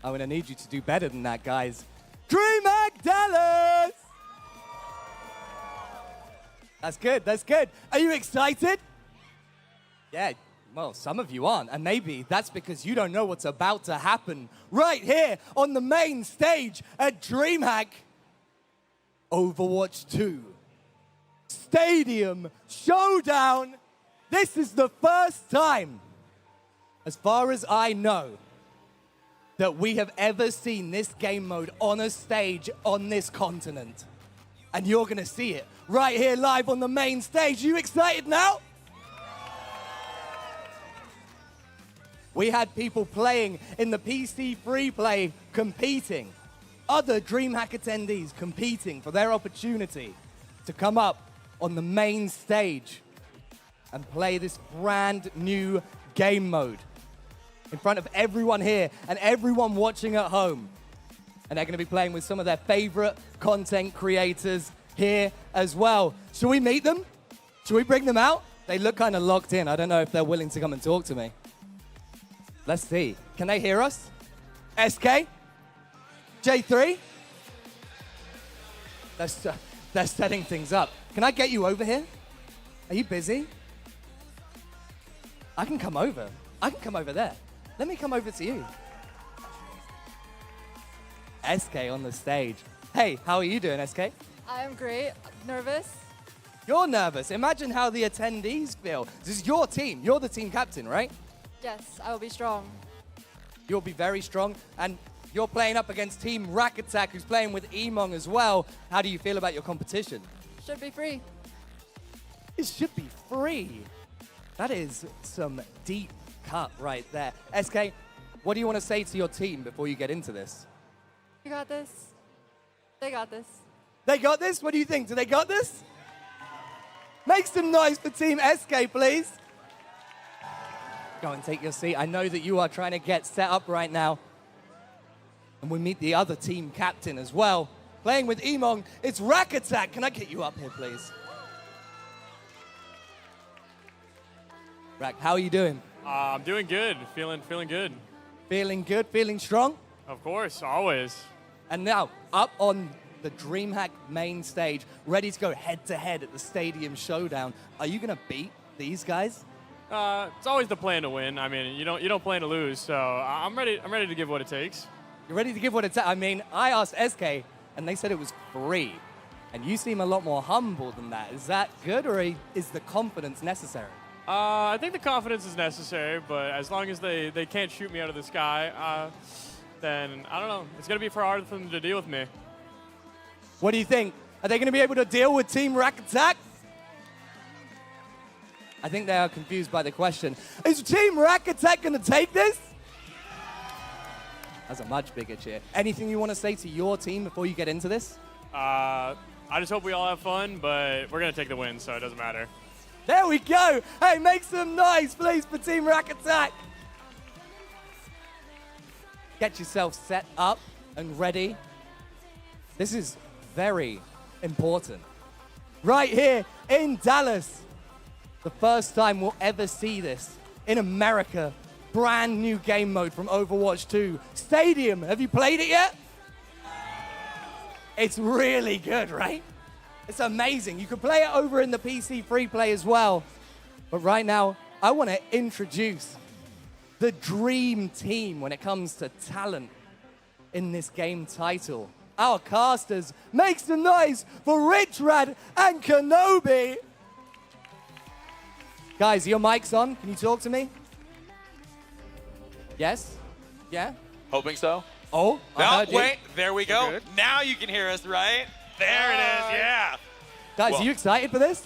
I'm going to need you to do better than that, guys. DreamHack Dallas! That's good, that's good. Are you excited? Yeah, well, some of you aren't, and maybe that's because you don't know what's about to happen right here on the main stage at DreamHack Overwatch 2. Stadium Showdown. This is the first time, as far as I know, that we have ever seen this game mode on a stage on this continent. And you're gonna see it right here live on the main stage. You excited now? We had people playing in the PC free play competing. Other DreamHack attendees competing for their opportunity to come up on the main stage and play this brand new game mode in front of everyone here and everyone watching at home. And they're going to be playing with some of their favorite content creators here as well. Should we meet them? Should we bring them out? They look kind of locked in. I don't know if they're willing to come and talk to me. Let's see. Can they hear us? Eskay? Jay3? They're setting things up. Can I get you over here? Are you busy? I can come over. I can come over there. Let me come over to you. Eskay on the stage. Hey, how are you doing, Eskay? I'm great. Nervous? You're nervous. Imagine how the attendees feel. This is your team. You're the team captain, right? Yes, I will be strong. You'll be very strong. And you're playing up against Team Rakattack, who's playing with Emongg as well. How do you feel about your competition? Should be free. It should be free. That is some deep cut right there. Eskay, what do you want to say to your team before you get into this? You got this. They got this. They got this? What do you think? Do they got this? Make some noise for Team Eskay, please. Go and take your seat. I know that you are trying to get set up right now. And we meet the other team captain as well. Playing with Emongg, it's Rakattack. Can I get you up here, please? Rak, how are you doing? I'm doing good. Feeling good. Feeling good? Feeling strong? Of course, always. And now, up on the DreamHack main stage, ready to go head-to-head at the Stadium Showdown. Are you going to beat these guys? It's always the plan to win. I mean, you don't plan to lose, so I'm ready to give what it takes. You're ready to give what it takes? I mean, I asked Eskay, and they said it was free. And you seem a lot more humble than that. Is that good, or is the confidence necessary? I think the confidence is necessary, but as long as they can't shoot me out of the sky, then, I don't know. It's going to be hard for them to deal with me. What do you think? Are they going to be able to deal with Team Rakattack? I think they are confused by the question. Is Team Rakattack going to take this? That's a much bigger cheer. Anything you want to say to your team before you get into this? I just hope we all have fun, but we're going to take the win, so it doesn't matter. There we go. Hey, make some noise, please, for Team Rakattack. Get yourself set up and ready. This is very important. Right here in Dallas. The first time we'll ever see this in America. Brand new game mode from Overwatch 2. Stadium, have you played it yet? It's really good, right? It's amazing. You can play it over in the PC free play as well. But right now, I want to introduce the dream team when it comes to talent in this game title. Our casters, make some noise for Richrad and Kenobi. Guys, your mic's on. Can you talk to me? Yes? Yeah? Hoping so. Oh, No, wait, there we go. Good. Now you can hear us, right? There it is, yeah. Guys, Well- are you excited for this?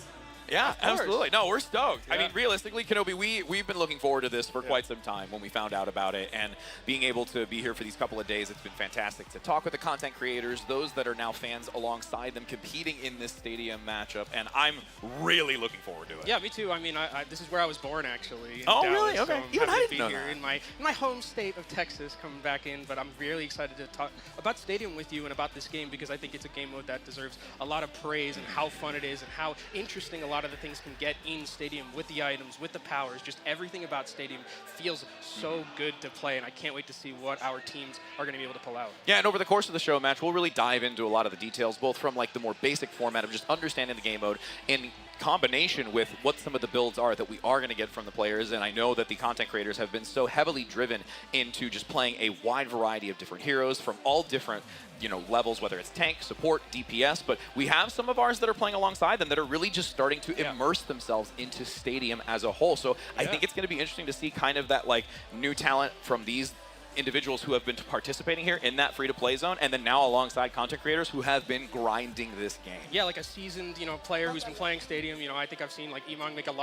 Yeah, absolutely. No, we're stoked. I Yeah. mean, realistically, Kenobi, we've been looking forward to this for quite some time when we found out about it, and being able to be here for these couple of days, it's been fantastic to talk with the content creators, those that are now fans alongside them, competing in this stadium matchup, and I'm really looking forward to it. Yeah, me too. I mean, this is where I was born, actually. In Oh, Dallas, really? so Okay. I'm Even I happy to didn't know be here that. in my home state of Texas, coming back in. But I'm really excited to talk about Stadium with you and about this game, because I think it's a game mode that deserves a lot of praise, and how fun it is, and how interesting a lot of the things can get in Stadium with the items, with the powers, just everything about Stadium feels so good to play, and I can't wait to see what our teams are going to be able to pull out. Yeah, and over the course of the show match, we'll really dive into a lot of the details, both from like the more basic format of just understanding the game mode in combination with what some of the builds are that we are going to get from the players. And I know that the content creators have been so heavily driven into just playing a wide variety of different heroes from all different levels, whether it's tank, support, DPS, but we have some of ours that are playing alongside them that are really just starting to immerse themselves into Stadium as a whole. So I think it's going to be interesting to see kind of that like new talent from these individuals who have been participating here in that free-to-play zone, and then now alongside content creators who have been grinding this game. Yeah, like a seasoned, player who's been playing Stadium. I think I've seen like Emongg make on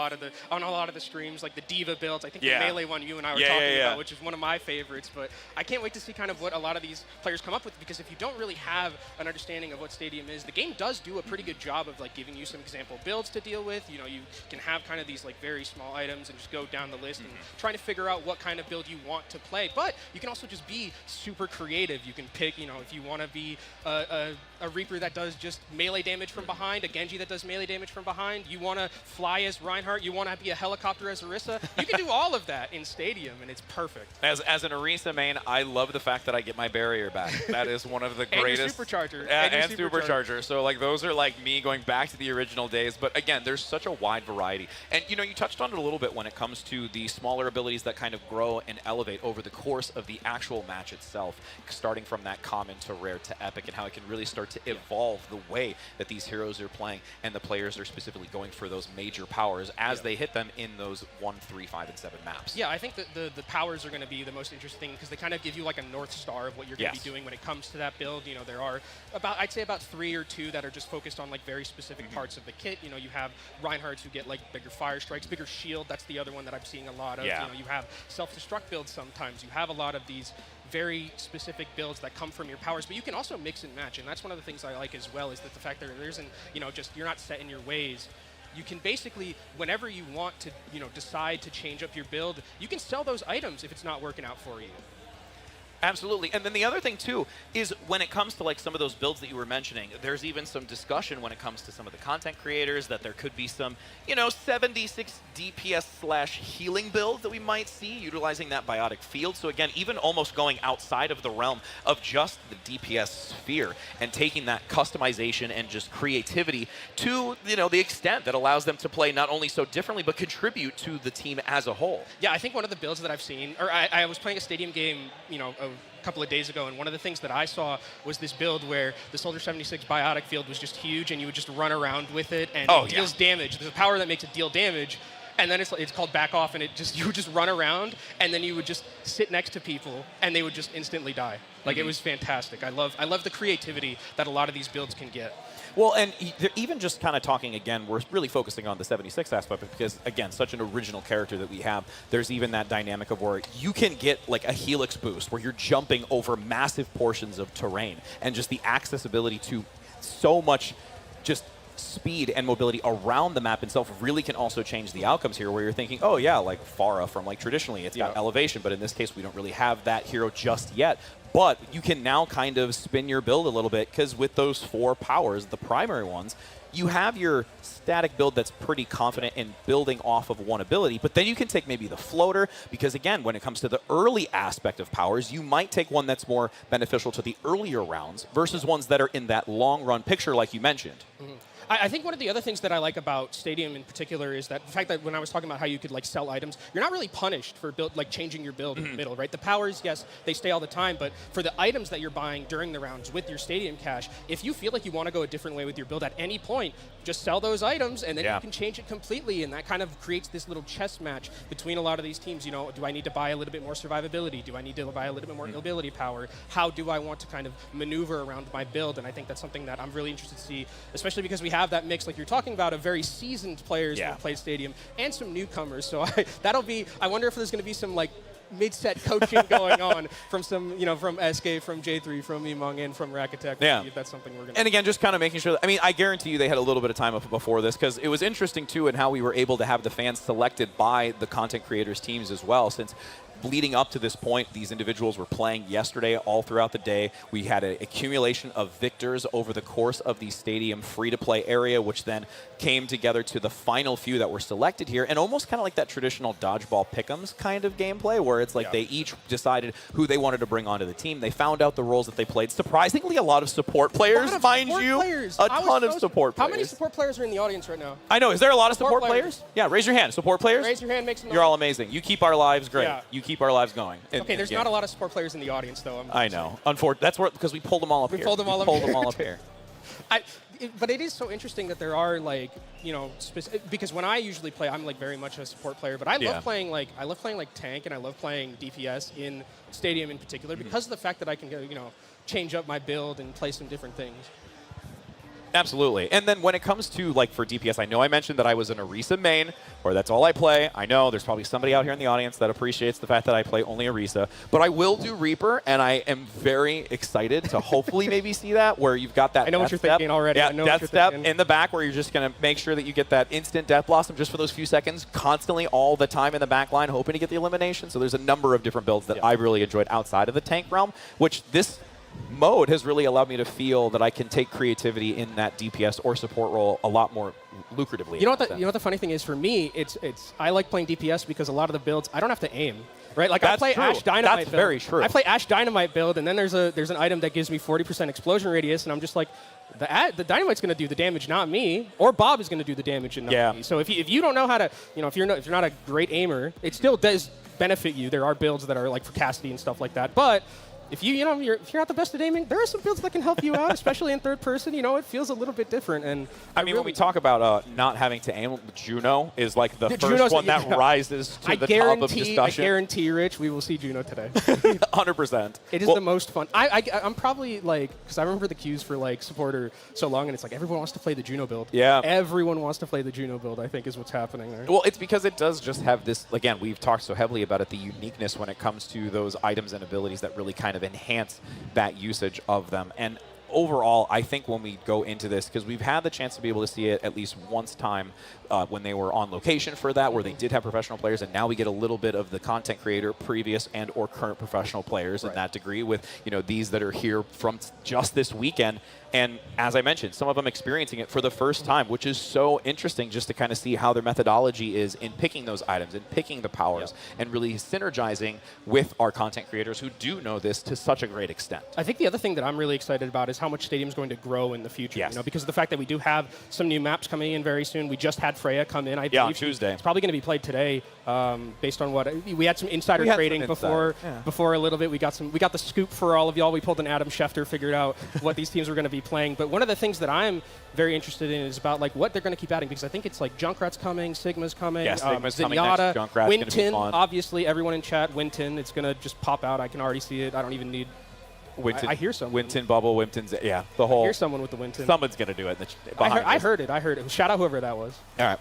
a lot of the streams, like the Diva builds. I think the Melee one you and I were talking about, which is one of my favorites. But I can't wait to see kind of what a lot of these players come up with, because if you don't really have an understanding of what Stadium is, the game does do a pretty good job of like giving you some example builds to deal with. You can have kind of these like very small items and just go down the list and trying to figure out what kind of build you want to play. But you can also just be super creative. You can pick, if you want to be a Reaper that does just melee damage from behind, a Genji that does melee damage from behind, you want to fly as Reinhardt, you want to be a helicopter as Orisa, you can do all of that in Stadium, and it's perfect. As an Orisa main, I love the fact that I get my barrier back. That is one of the greatest. And Supercharger. And Supercharger. So like those are like me going back to the original days. But again, there's such a wide variety. And you touched on it a little bit when it comes to the smaller abilities that kind of grow and elevate over the course of the actual match itself, starting from that common to rare to epic, and how it can really start to evolve the way that these heroes are playing and the players are specifically going for those major powers as they hit them in those 1, 3, 5, and 7 maps. Yeah, I think that the powers are going to be the most interesting, because they kind of give you like a North Star of what you're going to be doing when it comes to that build. There are I'd say about 3 or 2 that are just focused on like very specific parts of the kit. You have Reinhardts who get like bigger fire strikes, bigger shield. That's the other one that I'm seeing a lot of. You have self-destruct builds sometimes. You have a lot of these very specific builds that come from your powers, but you can also mix and match, and that's one of the things I like as well, is that the fact that there isn't, just you're not set in your ways. You can basically, whenever you want to, decide to change up your build, you can sell those items if it's not working out for you. Absolutely. And then the other thing, too, is when it comes to like some of those builds that you were mentioning, there's even some discussion when it comes to some of the content creators that there could be some, 76 DPS / healing builds that we might see utilizing that biotic field. So again, even almost going outside of the realm of just the DPS sphere and taking that customization and just creativity to, the extent that allows them to play not only so differently, but contribute to the team as a whole. Yeah, I think one of the builds that I've seen, or I was playing a Stadium game, a couple of days ago, and one of the things that I saw was this build where the Soldier 76 biotic field was just huge, and you would just run around with it, and it deals damage. There's a power that makes it deal damage, and then it's called back off, and you would just run around, and then you would just sit next to people, and they would just instantly die. Like, it was fantastic. I love the creativity that a lot of these builds can get. Well, and even just kind of talking again, we're really focusing on the 76 aspect because, again, such an original character that we have. There's even that dynamic of where you can get like a helix boost where you're jumping over massive portions of terrain, and just the accessibility to so much just speed and mobility around the map itself really can also change the outcomes here, where you're thinking, oh yeah, like Pharah from like traditionally it's got elevation, but in this case we don't really have that hero just yet. But you can now kind of spin your build a little bit, because with those 4 powers, the primary ones, you have your static build that's pretty confident in building off of one ability, but then you can take maybe the floater, because again, when it comes to the early aspect of powers, you might take one that's more beneficial to the earlier rounds versus ones that are in that long run picture like you mentioned. I think one of the other things that I like about Stadium in particular is that the fact that when I was talking about how you could like sell items, you're not really punished for changing your build in the middle, right? The powers, yes, they stay all the time, but for the items that you're buying during the rounds with your Stadium cash, if you feel like you want to go a different way with your build at any point, just sell those items, and then you can change it completely, and that kind of creates this little chess match between a lot of these teams. Do I need to buy a little bit more survivability? Do I need to buy a little bit more ability power? How do I want to kind of maneuver around my build? And I think that's something that I'm really interested to see, especially because we have that mix, like you're talking about, of very seasoned players who have played Stadium and some newcomers. So I wonder if there's going to be some like mid-set coaching going on from some, from Eskay, from Jay3, from Emongg, and from Rakattack. Yeah. If that's something we're going to. And again, just kind of making sure, I guarantee you they had a little bit of time up before this, because it was interesting too in how we were able to have the fans selected by the content creators teams as well, since leading up to this point, these individuals were playing yesterday all throughout the day. We had an accumulation of victors over the course of the Stadium free-to-play area, which then came together to the final few that were selected here, and almost kind of like that traditional dodgeball pick'ems kind of gameplay, where it's like they each decided who they wanted to bring onto the team. They found out the roles that they played. Surprisingly, a lot of support players, mind you. A ton of support players. How many support players are in the audience right now? I know. Is there a lot of support players? Yeah, raise your hand. Support players? Raise your hand, make some noise. You're all amazing. You keep our lives great. Yeah. You keep our lives going. Okay, there's not a lot of support players in the audience, though. I know. Unfortunately, that's where, because we pulled them all up here. We pulled them all up here. But it is so interesting that there are, like, you know, because when I usually play, I'm like very much a support player. But I love playing like tank, and I love playing DPS in Stadium in particular because of the fact that I can go, you know, change up my build and play some different things. Absolutely. And then when it comes to, like, for DPS, I know I mentioned that I was an Orisa main, or that's all I play. I know there's probably somebody out here in the audience that appreciates the fact that I play only Orisa. But I will do Reaper, and I am very excited to hopefully maybe see that, where you've got that I know what you're thinking already. Yeah, I know death what step thinking. in the back, where you're just going to make sure that you get that instant Death Blossom just for those few seconds, constantly all the time in the back line, hoping to get the elimination. So there's a number of different builds that I really enjoyed outside of the tank realm, which this mode has really allowed me to feel that I can take creativity in that DPS or support role a lot more lucratively. You know what the funny thing is for me? It's I like playing DPS because a lot of the builds I don't have to aim. Right, like I play Ash Dynamite build. That's very true. I play Ash Dynamite build, and then there's an item that gives me 40% explosion radius, and I'm just like, the Dynamite's going to do the damage, not me, or Bob is going to do the damage and not me. So if you don't know how to, you know, if you're not a great aimer, it still does benefit you. There are builds that are like for Cassidy and stuff like that, but if you're not the best at aiming, there are some builds that can help you out, especially in third person. You know, it feels a little bit different. And I mean, when we talk about not having to aim, Juno is like the first one that rises to the top of discussion. I guarantee, Rich, we will see Juno today. 100%. It is the most fun. I'm probably like, because I remember the queues for like supporter so long, and it's like everyone wants to play the Juno build. Yeah. Everyone wants to play the Juno build, I think, is what's happening there. Well, it's because it does just have this, again, we've talked so heavily about it, the uniqueness when it comes to those items and abilities that really kind of enhance that usage of them. And overall, I think when we go into this, because we've had the chance to be able to see it at least once time when they were on location for that, where they did have professional players, and now we get a little bit of the content creator, previous and or current professional players in that degree with, you know, these that are here from just this weekend. And as I mentioned, some of them experiencing it for the first time, which is so interesting just to kind of see how their methodology is in picking those items and picking the powers and really synergizing with our content creators who do know this to such a great extent. I think the other thing that I'm really excited about is how much Stadium's going to grow in the future. Yes. You know, because of the fact that we do have some new maps coming in very soon. We just had Freya come in. I believe on Tuesday. It's probably going to be played today, based on what we had some insider trading before a little bit. We got the scoop for all of y'all. We pulled an Adam Schefter, figured out what these teams were going to be playing. But one of the things that I'm very interested in is about like what they're going to keep adding, because I think it's like Junkrat's coming, Sigma's coming, Sigma's coming Zenyatta, next. Junkrat's gonna be Winton. fun. Obviously, everyone in chat, Winton. It's going to just pop out. I can already see it. I don't even need. Winton, I hear someone. Winton bubble, Winton's, the whole. I hear someone with the Winton. Someone's going to do it. I heard it. Shout out whoever that was. All right.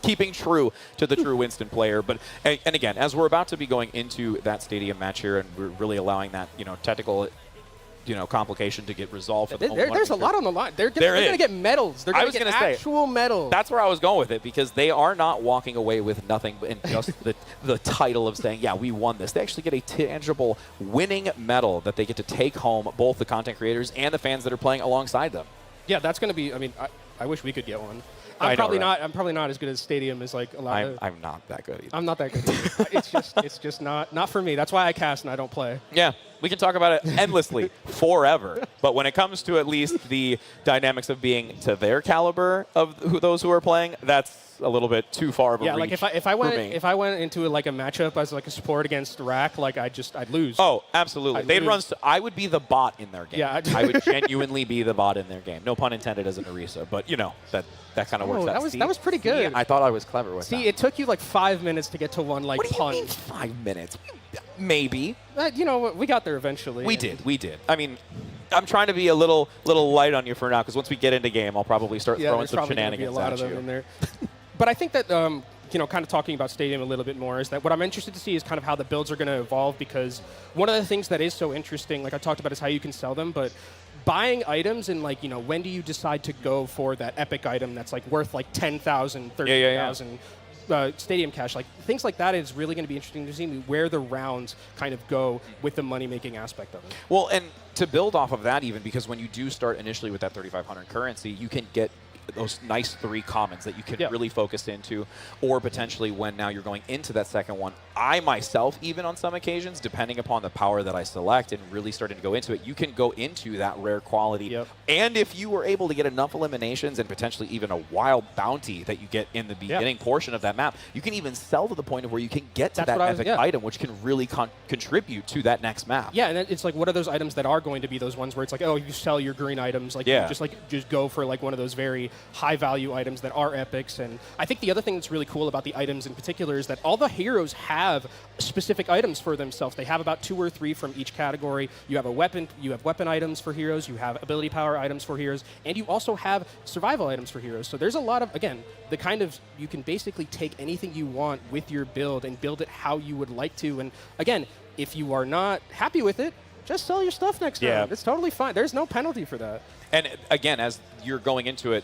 Keeping true to the true Winston player. But and again, as we're about to be going into that Stadium match here, and we're really allowing that, you know, technical, you know, complication to get resolved. For the there's a lot on the line. They're going to get medals. They're going to get actual medals. That's where I was going with it, because they are not walking away with nothing and just the title of saying, yeah, we won this. They actually get a tangible winning medal that they get to take home, both the content creators and the fans that are playing alongside them. Yeah, that's going to be, I mean, I wish we could get one. I'm probably not as good as Stadium as like a lot of. I'm not that good either. I'm not that good either. it's just not for me. That's why I cast and I don't play. Yeah, we can talk about it endlessly, forever. But when it comes to at least the dynamics of being to their caliber of those who are playing, that's a little bit too far of a reach. Like if I went into like a matchup as like a support against Rack, like I'd lose. Oh, absolutely. I would be the bot in their game. Yeah, I would genuinely be the bot in their game. No pun intended as an Orisa, but you know that kind of works out. That was pretty good. I thought I was clever with that. See, it took you like 5 minutes to get to one like what do pun. You mean 5 minutes? Maybe. You know, we got there eventually. We did. I mean, I'm trying to be a little light on you for now, because once we get into game, I'll probably start throwing some shenanigans at you. In there. But I think that, you know, kind of talking about Stadium a little bit more, is that what I'm interested to see is kind of how the builds are going to evolve, because one of the things that is so interesting, like I talked about, is how you can sell them, but buying items and, like, you know, when do you decide to go for that epic item that's, like, worth, like, 10,000, 30,000? Stadium Cash, like things like that is really going to be interesting to see where the rounds kind of go with the money-making aspect of it. Well, and to build off of that even, because when you do start initially with that 3,500 currency, you can get those nice 3 commons that you can really focus into, or potentially when now you're going into that second one. I myself, even on some occasions, depending upon the power that I select and really starting to go into it, you can go into that rare quality. And if you were able to get enough eliminations and potentially even a wild bounty that you get in the beginning portion of that map, you can even sell to the point of where you can get to that epic item, which can really contribute to that next map. Yeah, and it's like, what are those items that are going to be those ones where it's like, oh, you sell your green items, like you just go for like one of those very high value items that are epics. And I think the other thing that's really cool about the items in particular is that all the heroes have specific items for themselves. They have about 2 or 3 from each category. You have weapon items for heroes, you have ability power items for heroes, and you also have survival items for heroes. So there's a lot of, again, the kind of, you can basically take anything you want with your build and build it how you would like to. And again, if you are not happy with it, just sell your stuff next round. It's totally fine. There's no penalty for that. And again, as you're going into it,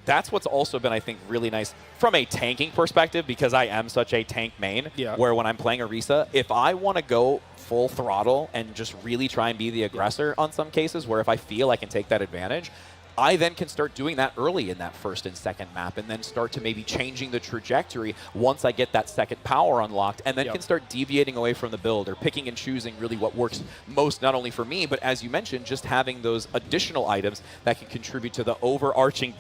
that's what's also been, I think, really nice from a tanking perspective, because I am such a tank main, where when I'm playing Orisa, if I want to go full throttle and just really try and be the aggressor on some cases, where if I feel I can take that advantage, I then can start doing that early in that first and second map, and then start to maybe changing the trajectory once I get that second power unlocked, and then can start deviating away from the build or picking and choosing really what works most, not only for me, but as you mentioned, just having those additional items that can contribute to the overarching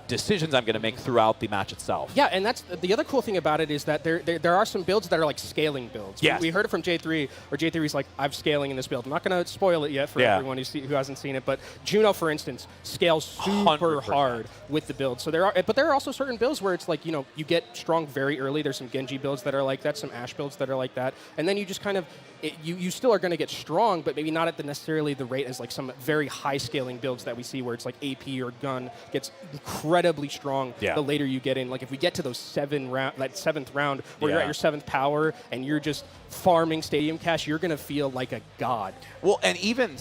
decisions I'm going to make throughout the match itself. Yeah, and that's the other cool thing about it is that there are some builds that are like scaling builds. We heard it from Jay3, or Jay3's like, I'm scaling in this build. I'm not going to spoil it yet for everyone who hasn't seen it, but Juno, for instance, scales super 100%. hard with the build. So there are also certain builds where it's like, you know, you get strong very early. There's some Genji builds that are like that, some Ashe builds that are like that, and then you just kind of, you still are going to get strong, but maybe not at necessarily the rate as like some very high scaling builds that we see where it's like AP or gun gets incredibly strong the later you get in. Like if we get to those 7th round where you're at your 7th power and you're just farming Stadium Cash, you're going to feel like a god. Well, and even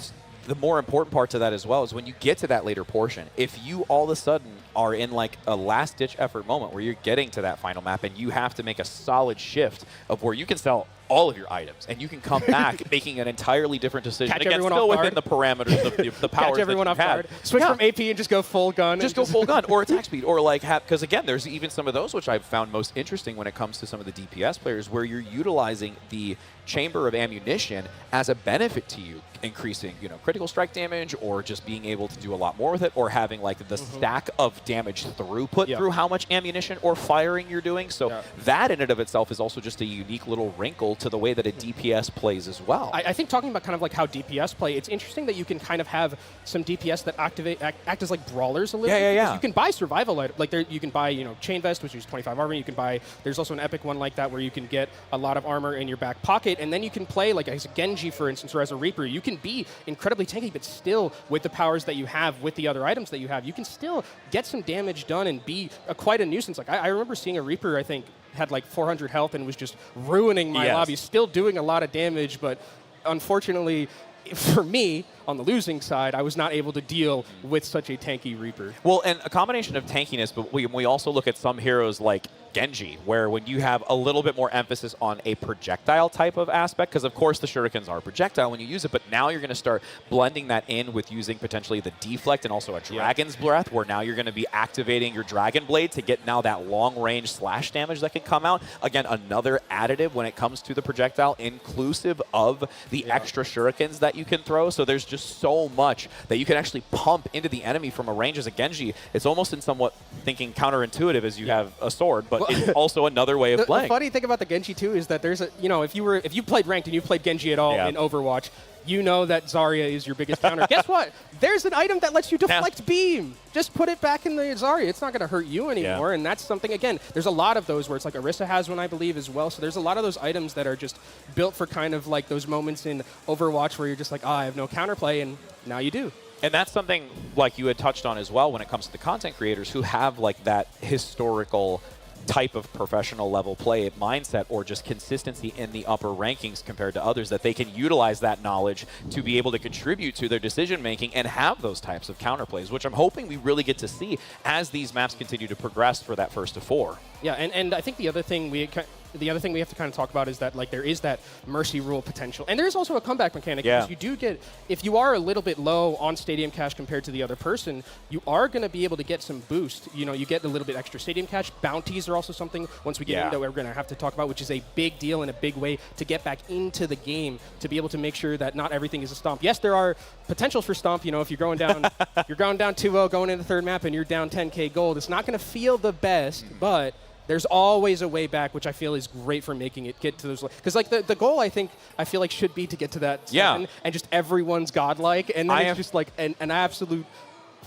the more important part to that as well is when you get to that later portion, if you all of a sudden are in like a last-ditch effort moment where you're getting to that final map and you have to make a solid shift of where you can sell all of your items and you can come back making an entirely different decision. Again, still within the parameters of the powers Catch everyone that you off have. guard. Switch from AP and just go full gun. Just go full gun or attack speed, or like because again, there's even some of those which I've found most interesting when it comes to some of the DPS players, where you're utilizing the chamber of ammunition as a benefit to you, increasing, you know, critical strike damage, or just being able to do a lot more with it, or having like the stack of damage throughput through how much ammunition or firing you're doing. So that in and of itself is also just a unique little wrinkle to the way that a DPS plays as well. I think talking about kind of like how DPS play, it's interesting that you can kind of have some DPS that act as like brawlers a little bit. You can buy survival items, like you can buy, you know, Chain Vest, which is 25 armor. You can buy, there's also an epic one like that where you can get a lot of armor in your back pocket, and then you can play like as a Genji, for instance, or as a Reaper. You can be incredibly tanky, but still with the powers that you have, with the other items that you have, you can still get some damage done and be quite a nuisance. Like I remember seeing a Reaper, I think, had like 400 health and was just ruining my lobby, still doing a lot of damage, but unfortunately for me, on the losing side, I was not able to deal with such a tanky Reaper. Well, and a combination of tankiness, but we also look at some heroes like Genji, where when you have a little bit more emphasis on a projectile type of aspect, because of course the shurikens are projectile when you use it, but now you're going to start blending that in with using potentially the deflect and also a dragon's breath, where now you're going to be activating your dragon blade to get now that long range slash damage that can come out. Again, another additive when it comes to the projectile, inclusive of the extra shurikens that you can throw. So there's just so much that you can actually pump into the enemy from a range as a Genji. It's almost in somewhat thinking counterintuitive as you have a sword, but it's also another way of playing. The funny thing about the Genji too is that there's a, you know, if you played ranked and you played Genji at all in Overwatch, you know that Zarya is your biggest counter. Guess what? There's an item that lets you deflect beam. Just put it back in the Zarya. It's not going to hurt you anymore, and that's something, again, there's a lot of those where it's like Orisa has one, I believe, as well. So there's a lot of those items that are just built for kind of like those moments in Overwatch where you're just like, oh, I have no counterplay, and now you do. And that's something like you had touched on as well when it comes to the content creators who have like that historical type of professional level play mindset or just consistency in the upper rankings compared to others, that they can utilize that knowledge to be able to contribute to their decision making and have those types of counterplays, which I'm hoping we really get to see as these maps continue to progress for that first to 4. Yeah, and I think the other thing we have to kind of talk about is that, like, there is that mercy rule potential, and there is also a comeback mechanic. Yeah. Because you do get, if you are a little bit low on Stadium Cash compared to the other person, you are going to be able to get some boost. You know, you get a little bit extra Stadium Cash. Bounties are also something, once we get into what we're going to have to talk about, which is a big deal and a big way to get back into the game, to be able to make sure that not everything is a stomp. Yes, there are potentials for stomp. You know, if you're going down, you're going down 2-0 going into the third map and you're down 10K gold, it's not going to feel the best, but there's always a way back, which I feel is great for making it get to those. Because, like, the goal, I feel like should be to get to that 7, and just everyone's godlike, and then it's just like an absolute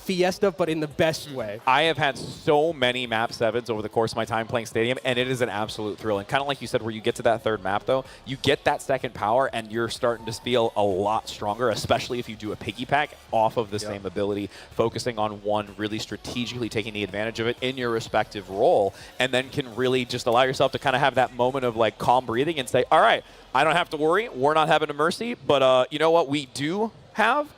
fiesta, but in the best way. I have had so many map 7s over the course of my time playing Stadium, and it is an absolute thrill. And kind of like you said, where you get to that third map, though, you get that second power, and you're starting to feel a lot stronger, especially if you do a piggyback off of the same ability, focusing on one, really strategically taking the advantage of it in your respective role, and then can really just allow yourself to kind of have that moment of, like, calm breathing and say, all right, I don't have to worry. We're not having a mercy, but you know what we do have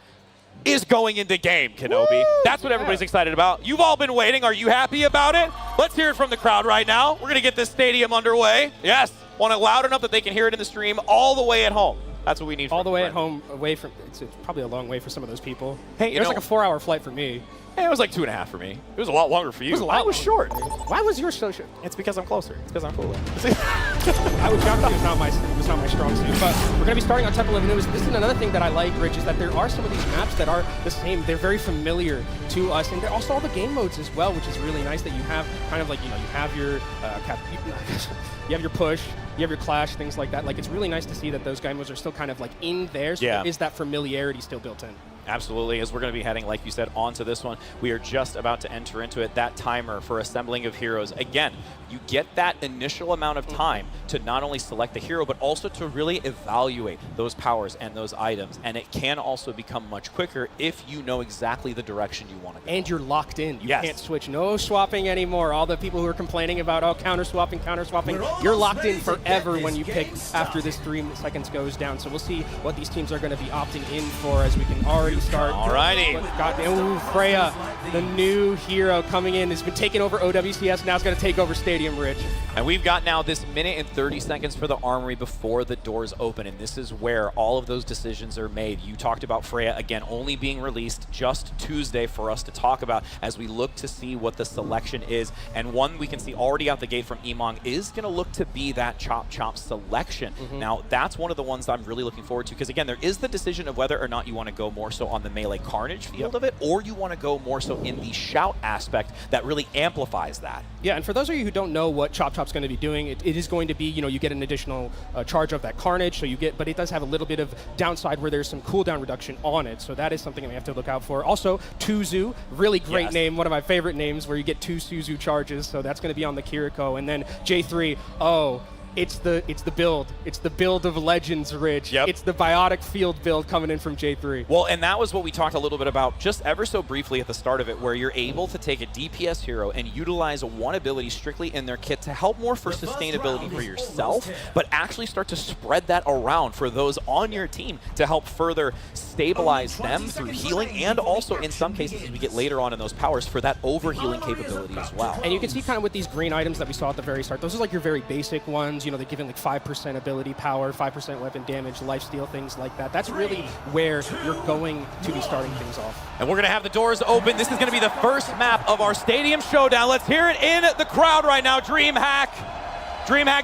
is going into game, Kenobi. Woo! That's what everybody's excited about. You've all been waiting. Are you happy about it? Let's hear it from the crowd right now. We're going to get this stadium underway. Yes. Want it loud enough that they can hear it in the stream all the way at home. That's what we need. All the way at home, away from, it's probably a long way for some of those people. Hey, it was like a 4-hour flight for me. Hey, it was like 2.5 for me. It was a lot longer for you. It was a lot. Mine was short. Why was yours so short? It's because I'm closer. It's because I'm cooler. I would geography was not my strong suit, but we're going to be starting on Temple of Anubis. This is another thing that I like, Rich, is that there are some of these maps that are the same. They're very familiar to us, and they're also all the game modes as well, which is really nice that you have kind of like, you know, you have your you have your push, you have your clash, things like that. Like, it's really nice to see that those game modes are still kind of like in there, so there is that familiarity still built in. Absolutely. As we're going to be heading, like you said, onto this one, we are just about to enter into it. That timer for assembling of heroes. Again, you get that initial amount of time to not only select the hero, but also to really evaluate those powers and those items. And it can also become much quicker if you know exactly the direction you want to go. And you're locked in. You can't switch. No swapping anymore. All the people who are complaining about, oh, counter swapping, you're locked in forever when you pick after this 3 seconds goes down. So we'll see what these teams are going to be opting in for as we can already start. Alrighty. Ooh, Freya, the new hero coming in, has been taking over OWCS, now it's going to take over Stadium, Rich. And we've got now this 1:30 seconds for the Armory before the doors open, and this is where all of those decisions are made. You talked about Freya, again, only being released just Tuesday for us to talk about as we look to see what the selection is. And one we can see already out the gate from Emongg is going to look to be that Chop Chop selection. Now, that's one of the ones that I'm really looking forward to, because again, there is the decision of whether or not you want to go more so on the melee carnage field of it, or you want to go more so in the shout aspect that really amplifies that. Yeah, and for those of you who don't know what Chop Chop's going to be doing, it is going to be, you know, you get an additional charge of that carnage, so you get, but it does have a little bit of downside where there's some cooldown reduction on it, so that is something that we have to look out for. Also, Tuzu, really great name, one of my favorite names, where you get 2 Suzu charges, so that's going to be on the Kiriko, and then Jay3, it's the build. It's the build of Legends, Rich. It's the biotic field build coming in from Jay3. Well, and that was what we talked a little bit about just ever so briefly at the start of it, where you're able to take a DPS hero and utilize one ability strictly in their kit to help more for sustainability for yourself, but actually start to spread that around for those on your team to help further stabilize them through healing, and also in some cases, as we get later on in those powers, for that over-healing capability as well. And you can see kind of with these green items that we saw at the very start, those are like your very basic ones. You know, they're giving like 5% ability power, 5% weapon damage, lifesteal, things like that. That's really where you're going to be starting things off. And we're going to have the doors open. This is going to be the first map of our Stadium Showdown. Let's hear it in the crowd right now. DreamHack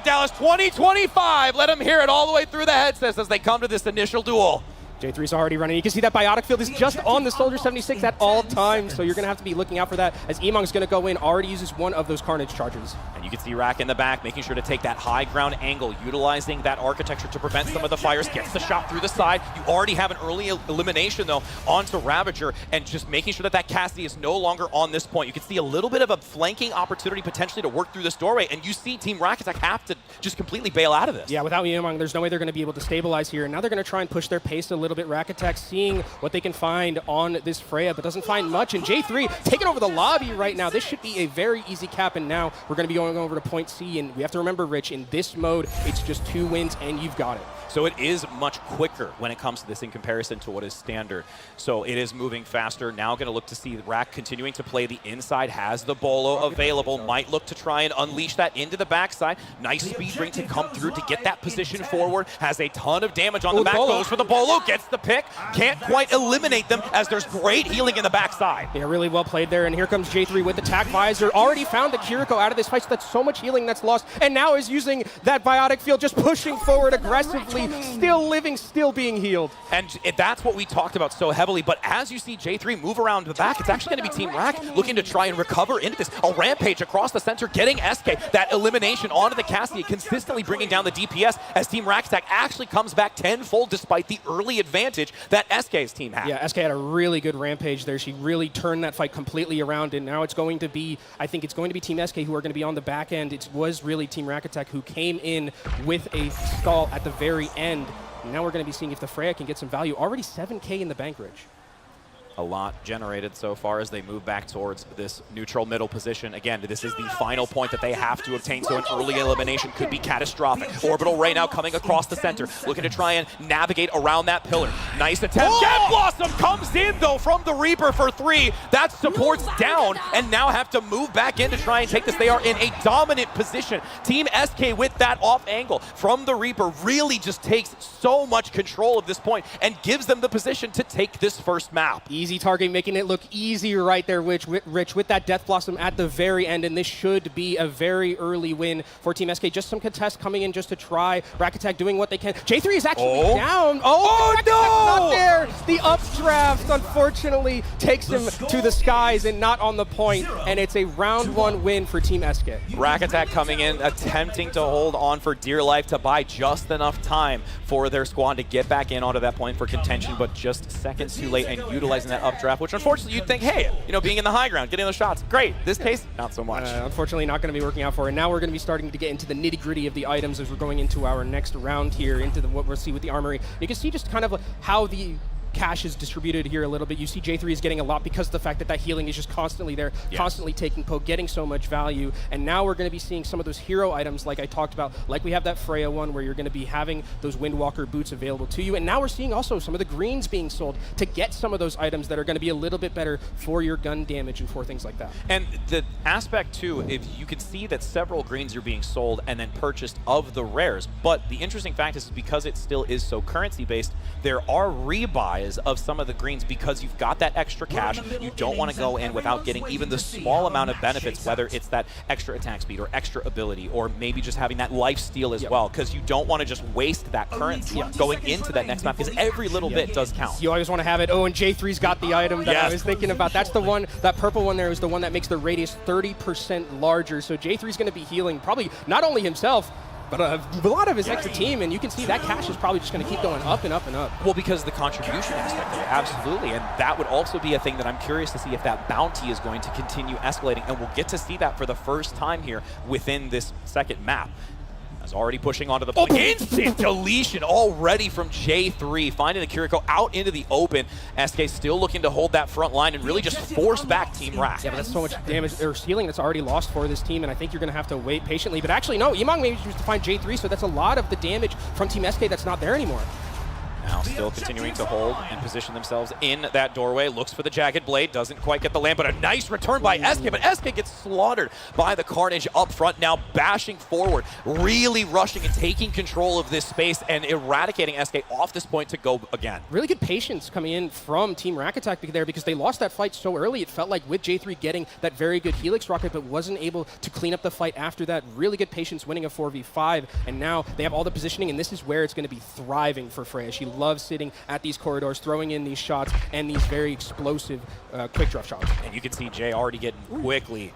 Dallas 2025. Let them hear it all the way through the headsets as they come to this initial duel. Jay3's already running. You can see that biotic field is just on the Soldier 76 at all times, so you're going to have to be looking out for that as Emong's going to go in, already uses one of those Carnage charges. And you can see Rak in the back, making sure to take that high ground angle, utilizing that architecture to prevent some of the fires, gets the shot through the side. You already have an early elimination, though, onto Ravager, and just making sure that that Cassidy is no longer on this point. You can see a little bit of a flanking opportunity potentially to work through this doorway, and you see Team Rakattack have to just completely bail out of this. Yeah, without Emongg, there's no way they're going to be able to stabilize here, and now they're going to try and push their pace a little bit. Rakattack seeing what they can find on this Freya, but doesn't find much. And Jay3 taking over the lobby right now. This should be a very easy cap, and now we're going to be going over to point C. And we have to remember, Rich, in this mode, it's just 2 wins, and you've got it. So it is much quicker when it comes to this in comparison to what is standard. So it is moving faster. Now going to look to see Rak continuing to play the inside, has the bolo available, might look to try and unleash that into the backside. Nice speed bring to come through to get that position forward, has a ton of damage on the back, goes for the bolo, gets the pick, can't quite eliminate them as there's great healing in the backside. Yeah, really well played there, and here comes Jay3 with attack visor. Already found the Kiriko out of this fight, so that's so much healing that's lost, and now is using that biotic field, just pushing forward aggressively, still living, still being healed. And that's what we talked about so heavily, but as you see Jay3 move around the back, it's actually going to be Team Rak looking to try and recover into this. A rampage across the center, getting Eskay that elimination onto the Cassia, consistently bringing down the DPS as Team Rakattack actually comes back tenfold despite the early advantage that Eskay's team had. Yeah, Eskay had a really good rampage there. She really turned that fight completely around, and now it's going to be, I think it's going to be Team Eskay who are going to be on the back end. It was really Team Rakattack who came in with a stall at the very end. And now we're going to be seeing if the Freya can get some value. Already 7K in the bank, Rich. A lot generated so far as they move back towards this neutral middle position. Again, this is the final point that they have to obtain, so an early elimination could be catastrophic. Orbital Ray now coming across the center, looking to try and navigate around that pillar. Nice attempt. Gem Blossom comes in, though, from the Reaper for 3. That support's down, and now have to move back in to try and take this. They are in a dominant position. Team Eskay with that off angle from the Reaper really just takes so much control of this point and gives them the position to take this first map. Easy target, making it look easy right there, Rich, with that Death Blossom at the very end, and this should be a very early win for Team Eskay. Just some contests coming in just to try. Rakattack doing what they can. J3 is actually down. Oh no! Not there. The updraft, unfortunately, takes him to the skies and not on the point, and it's a round 1 win for Team Eskay. Rakattack coming in, attempting to hold on for dear life to buy just enough time for their squad to get back in onto that point for contention, but just seconds too late and utilizing that updraft, which unfortunately you'd think, hey, you know, being in the high ground, getting those shots, great. This case, not so much. Unfortunately, not going to be working out for it. Now we're going to be starting to get into the nitty-gritty of the items as we're going into our next round here, into what we'll see with the armory. You can see just kind of how the cash is distributed here a little bit. You see J3 is getting a lot because of the fact that that healing is just constantly there, constantly taking poke, getting so much value. And now we're going to be seeing some of those hero items like I talked about, like we have that Freya one where you're going to be having those Windwalker boots available to you. And now we're seeing also some of the greens being sold to get some of those items that are going to be a little bit better for your gun damage and for things like that. And the aspect too, if you can see that several greens are being sold and then purchased of the rares, but the interesting fact is because it still is so currency based, there are rebuys of some of the greens because you've got that extra cash. You don't want to go in without getting even the small amount of benefits, whether it's that extra attack speed or extra ability, or maybe just having that life steal as well, because you don't want to just waste that currency going into that next map, because every little bit does count. You always want to have it. Oh, and J3's got the item that I was thinking about. That's the one, that purple one there is the one that makes the radius 30% larger. So J3's going to be healing probably not only himself, but a lot of his extra team, and you can see that cash is probably just going to keep going up and up and up. Well, because the contribution aspect of it, absolutely, and that would also be a thing that I'm curious to see if that bounty is going to continue escalating, and we'll get to see that for the first time here within this second map. Is already pushing onto the point. Instant deletion already from J3, finding the Kiriko out into the open. Eskay still looking to hold that front line and really just force back Team Rak. Yeah, but that's so much damage or healing that's already lost for this team, and I think you're going to have to wait patiently. But actually, no, Emongg maybe used to find J3, so that's a lot of the damage from Team Eskay that's not there anymore. Now still continuing to hold and position themselves in that doorway. Looks for the Jagged Blade, doesn't quite get the land, but a nice return by Eskay, but Eskay gets slaughtered by the Carnage up front, now bashing forward, really rushing and taking control of this space and eradicating Eskay off this point to go again. Really good patience coming in from Team Rakattack there because they lost that fight so early. It felt like with J3 getting that very good Helix rocket, but wasn't able to clean up the fight after that. Really good patience winning a 4v5, and now they have all the positioning, and this is where it's going to be thriving for Freya. She loves sitting at these corridors, throwing in these shots and these very explosive quick draw shots. And you can see Jay already getting quickly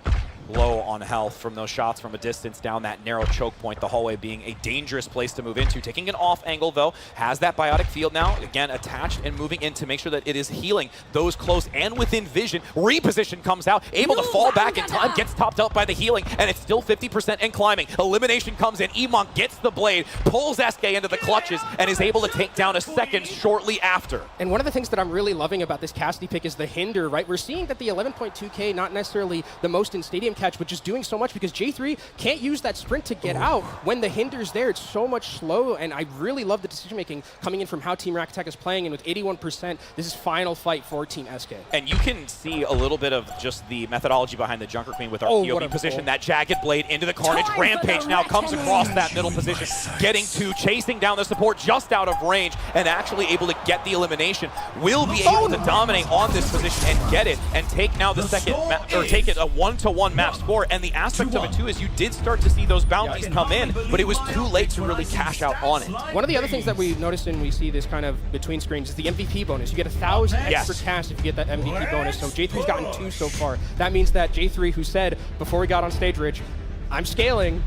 low on health from those shots from a distance down that narrow choke point, the hallway being a dangerous place to move into. Taking an off angle, though, has that biotic field now, again, attached and moving in to make sure that it is healing those close and within vision. Reposition comes out, able to fall back in time, gets topped up by the healing, and it's still 50% and climbing. Elimination comes in, Emongg gets the blade, pulls Eskay into the clutches, and is able to take down a second shortly after. And one of the things that I'm really loving about this Cassidy pick is the hinder, right? We're seeing that the 11.2K, not necessarily the most in Stadium catch, but just doing so much because Jay3 can't use that sprint to get out. When the hinder's there, it's so much slow, and I really love the decision-making coming in from how Team Rakattack is playing, and with 81%, this is final fight for Team Eskay. And you can see a little bit of just the methodology behind the Junker Queen with our POV position, that jagged blade into the Carnage. Rampage now comes across that middle position, getting to, chasing down the support just out of range, and actually able to get the elimination. Will be able to dominate on this position and get it, and take now the second, or take it a 1-to-1 map score. And the aspect of it too is you did start to see those bounties come in, but it was too late to really cash out on it. One of the other things that we noticed and we see this kind of between screens is the MVP bonus. You get 1,000 extra cash if you get that MVP bonus. So Jay3's gotten 2 so far. That means that Jay3, who said before we got on stage, Rich, I'm scaling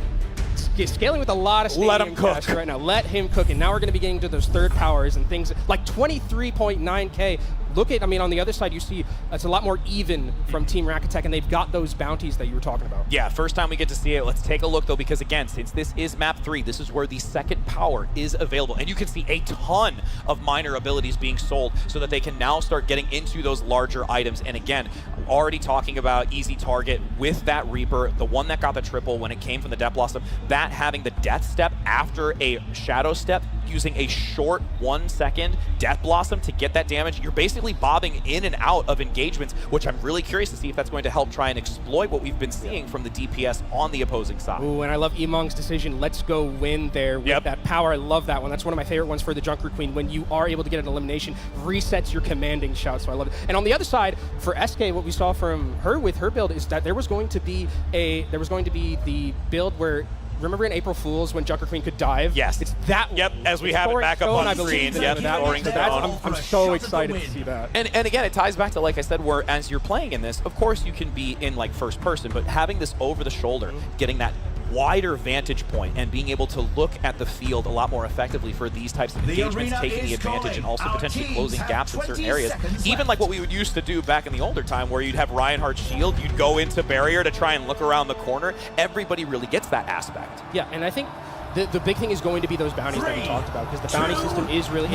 with a lot of Stadium cash right now. Let him cook. And now we're going to be getting to those third powers and things like 23.9K. Look at, I mean, on the other side, you see it's a lot more even from Team Rakattack, and they've got those bounties that you were talking about. Yeah, first time we get to see it. Let's take a look, though, because, again, since this is map 3, this is where the second power is available. And you can see a ton of minor abilities being sold so that they can now start getting into those larger items. And, again, already talking about easy target with that Reaper, the one that got the triple when it came from the Death Blossom, that having the Death Step after a Shadow Step, using a short 1-second Death Blossom to get that damage. You're basically bobbing in and out of engagements, which I'm really curious to see if that's going to help try and exploit what we've been seeing from the DPS on the opposing side. Ooh, and I love Emongg's decision. Let's go win there with that power. I love that one. That's one of my favorite ones for the Junker Queen. When you are able to get an elimination, resets your commanding shout, so I love it. And on the other side, for Eskay, what we saw from her with her build is that there was going to be the build where, remember in April Fool's when Junker Queen could dive? Yes. It's that one. Yep, as we have it back up on screen. Yep, I'm so excited to see that. And again, it ties back to, like I said, where as you're playing in this, of course you can be in like first person, but having this over the shoulder, getting that wider vantage point and being able to look at the field a lot more effectively for these types of engagements, taking the advantage and also potentially closing gaps in certain areas. Even like what we would used to do back in the older time where you'd have Reinhardt's shield, you'd go into barrier to try and look around the corner. Everybody really gets that aspect. Yeah, and I think the big thing is going to be those bounties that we talked about, because the bounty system is really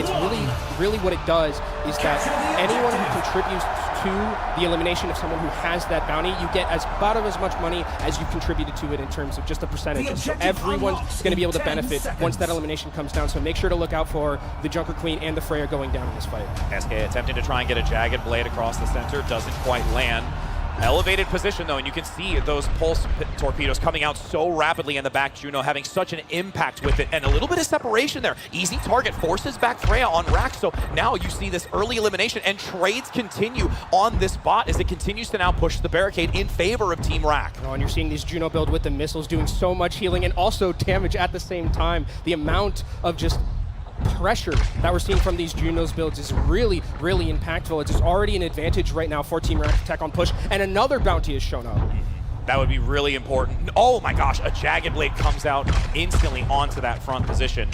what it does is that anyone who contributes to the elimination of someone who has that bounty, you get about as much money as you contributed to it in terms of just a percentage. And so everyone's going to be able to benefit once that elimination comes down. So make sure to look out for the Junker Queen and the Freya going down in this fight. Eskay attempting to try and get a jagged blade across the center, doesn't quite land. Elevated position, though, and you can see those pulse torpedoes coming out so rapidly in the back. Juno having such an impact with it, and a little bit of separation there. Easy target, forces back Freya on Rack, so now you see this early elimination, and trades continue on this bot as it continues to now push the barricade in favor of Team Rack. Oh, and you're seeing these Juno build with the missiles doing so much healing and also damage at the same time. The amount of just pressure that we're seeing from these Juno's builds is really, really impactful. It's already an advantage right now for Team Rakattack on push, and another bounty has shown up. That would be really important. Oh my gosh, a jagged blade comes out instantly onto that front position.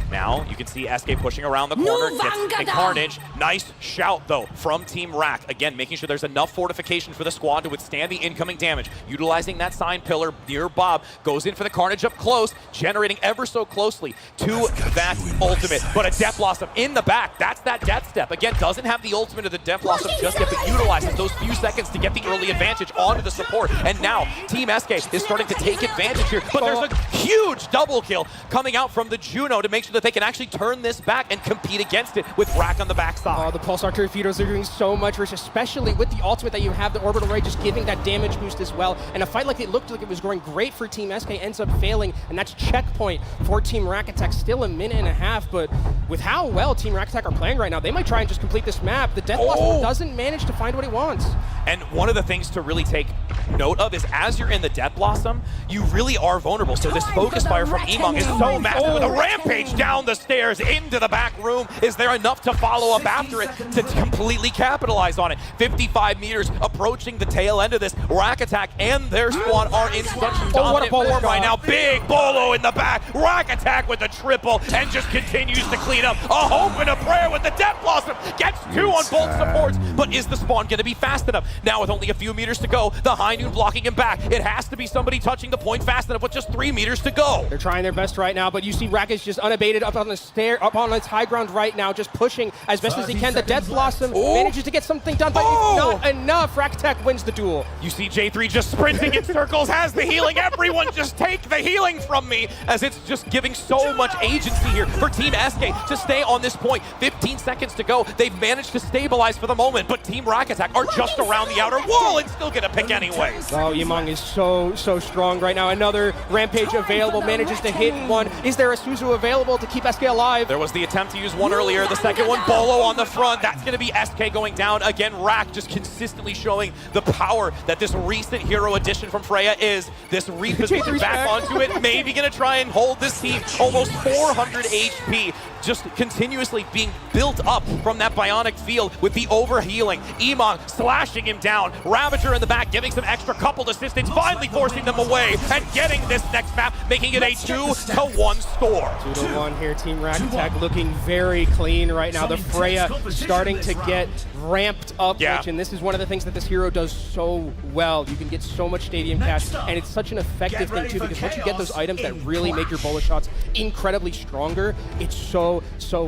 Now you can see Eskay pushing around the corner, gets a Carnage. Nice shout though from Team Rack. Again, making sure there's enough fortification for the squad to withstand the incoming damage. Utilizing that sign pillar near Bob, goes in for the Carnage up close, generating ever so closely to that ultimate. But a Death Blossom in the back, that's that Death Step. Again, doesn't have the ultimate of the Death Blossom just yet, but utilizes those few seconds to get the early advantage onto the support. And now Team Eskay is starting to take advantage here, but there's a huge double kill coming out from the Juno to make sure that they can actually turn this back and compete against it with Rack on the backside. Oh, the Pulsar torpedoes are doing so much, Rich, especially with the ultimate that you have, the Orbital Ray just giving that damage boost as well. And a fight like it looked like it was going great for Team Eskay ends up failing, and that's checkpoint for Team Rakattack. Still a minute and a half, but with how well Team Rakattack are playing right now, they might try and just complete this map. The Death Blossom doesn't manage to find what he wants. And one of the things to really take note of is as you're in the Death Blossom, you really are vulnerable. So this focus fire from Emongg is so massive. With a rampage down the stairs into the back room, is there enough to follow up after it to completely capitalize on it? 55 meters approaching the tail end of this. Rakattack and their squad are in such dominant form right now. Big Bolo in the back. Rakattack with the triple and just continues to clean up. A hope and a prayer with the Death Blossom. Gets 2 on both supports, but is the spawn going to be fast enough? Now with only a few meters to go, the High Noon blocking him back. It has to be somebody touching the point fast enough with just 3 meters to go. They're trying their best right now, but you see Racket's just unabated up on the stair, up on its high ground right now, just pushing as best as he can. The Death Blossom manages to get something done, but it's not enough. Rakattack wins the duel. You see Jay3 just sprinting in circles, has the healing. Everyone just take the healing from me, as it's just giving so much agency here for Team Eskay to stay on this point. 15 seconds to go. They've managed to stabilize for the moment, but Team Rakattack are just around the outer wall and still get a pick anyway. Oh, Emongg is so strong right now. Another Rampage available, manages to hit one. Is there a Suzu available to keep Eskay alive? There was the attempt to use one earlier. The second one, Bolo on the front. That's going to be Eskay going down. Again, Rak just consistently showing the power that this recent hero addition from Freya is. This reposition back onto it. Maybe going to try and hold this team. Almost 400 HP. Just continuously being built up from that bionic field with the overhealing. Emongg slashing him down. Ravager in the back giving some extra coupled assistance, finally forcing them away and getting this next map, making it a 2-1 score. 2-1 here. Team Rakattack looking very clean right now. The Freya starting to get ramped up, Rich, and this is one of the things that this hero does so well. You can get so much stadium cash, and it's such an effective thing too, because once you get those items that really make your bullet shots incredibly stronger, it's so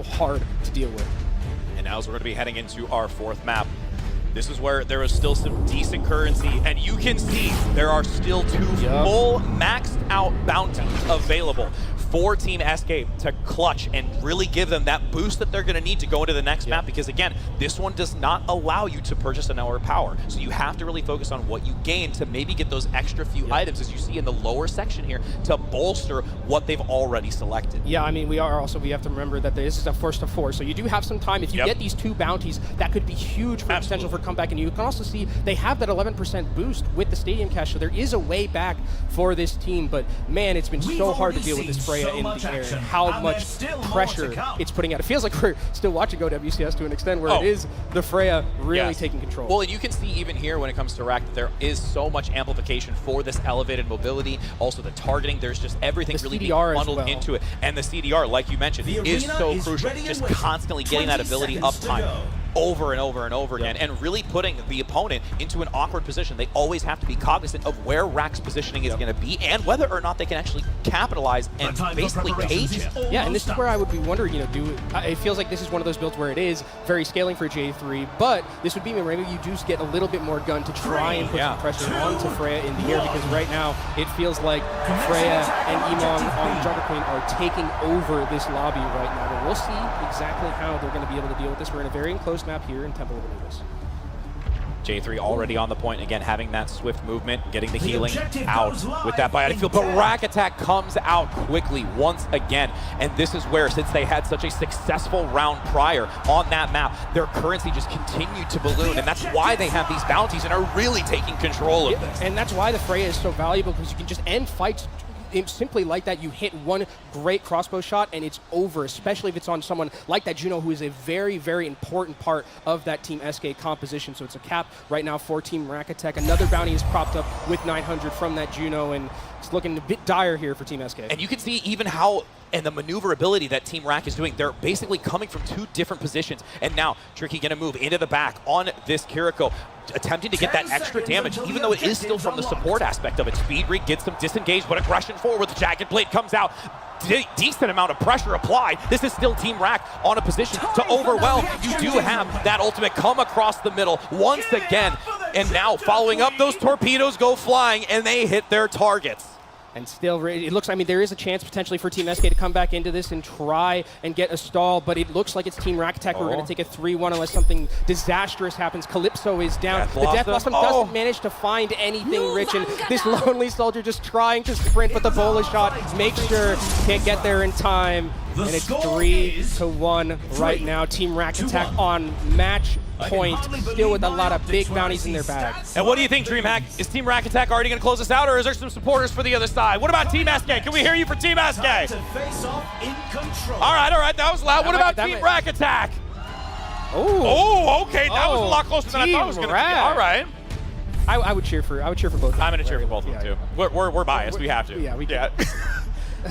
hard to deal with. And now as we're going to be heading into our 4th map, this is where there is still some decent currency, and you can see there are still 2 full maxed out bounties available for Team Eskay to clutch and really give them that boost that they're going to need to go into the next map, because again, this one does not allow you to purchase an hour power. So you have to really focus on what you gain to maybe get those extra few items, as you see in the lower section here, to bolster what they've already selected. Yeah, I mean, we have to remember that this is a 1st-to-4, so you do have some time. If you get these 2 bounties, that could be huge for potential for comeback, and you can also see they have that 11% boost with the stadium cash, so there is a way back for this team, but man, it's been so hard to deal with this Freya in the air, and how much pressure it's putting out. It feels like we're still watching OWCS to an extent, where it is the Freya really taking control. Well, and you can see even here when it comes to Rack that there is so much amplification for this elevated mobility, also the targeting, there's just everything really being bundled into it. And the CDR, like you mentioned, is so crucial, just constantly getting that ability uptime over and over and over again, and really putting the opponent into an awkward position. They always have to be cognizant of where Rack's positioning is going to be, and whether or not they can actually capitalize and basically cage it. Yeah, and this is where I would be wondering, it feels like this is one of those builds where it is very scaling for Jay3, but this would be where maybe you do get a little bit more gun to try and put some pressure onto Freya in the air, because right now it feels like Freya and Emongg on Jungle Queen are taking over this lobby right now, but we'll see exactly how they're going to be able to deal with this. We're in a very enclosed map here in Temple of Anubis. Jay3 already on the point, again having that swift movement, getting the healing out with that biotic field, but Rakattack comes out quickly once again, and this is where, since they had such a successful round prior on that map, their currency just continued to balloon, and that's why they have these bounties and are really taking control of this. And that's why the Freya is so valuable, because you can just end fights simply like that. You hit one great crossbow shot and it's over, especially if it's on someone like that Juno, who is a very, very important part of that Team Eskay composition. So it's a cap right now for Team Rakattack. Another bounty is propped up with 900 from that Juno, and it's looking a bit dire here for Team Eskay. And you can see even how, and the maneuverability that Team Rak is doing, they're basically coming from 2 different positions. And now Tricky gonna move into the back on this Kiriko, attempting to get that extra damage, even though it is still from the support aspect of it. Speed Rig gets some disengaged, but aggression forward. The Jagged Blade comes out. Decent amount of pressure applied. This is still Team Rak on a position to overwhelm. You do have that ultimate come across the middle once again. And now following up, those torpedoes go flying and they hit their targets. And still, it looks, I mean, there is a chance potentially for Team Eskay to come back into this and try and get a stall, but it looks like it's Team Rakattack who are going to take a 3-1 unless something disastrous happens. Calypso is down. The Death Blossom doesn't manage to find anything, Rich, and this lonely soldier just trying to sprint, but the bola shot makes sure can't get there in time. And it's 3-1 right now. Team Rakattack on match point, still with a lot of big bounties in their bag. And what do you think, DreamHack? Is Team Rakattack already going to close this out, or is there some supporters for the other side? What about Team Eskay? Can we hear you for Team Eskay? All right, that was loud. What about Team Rakattack? Oh, okay, that was a lot closer than I thought it was going to be. All right. I would cheer for both of them. I'm going to cheer for both of them, too. We're biased. We have to. Yeah, we can.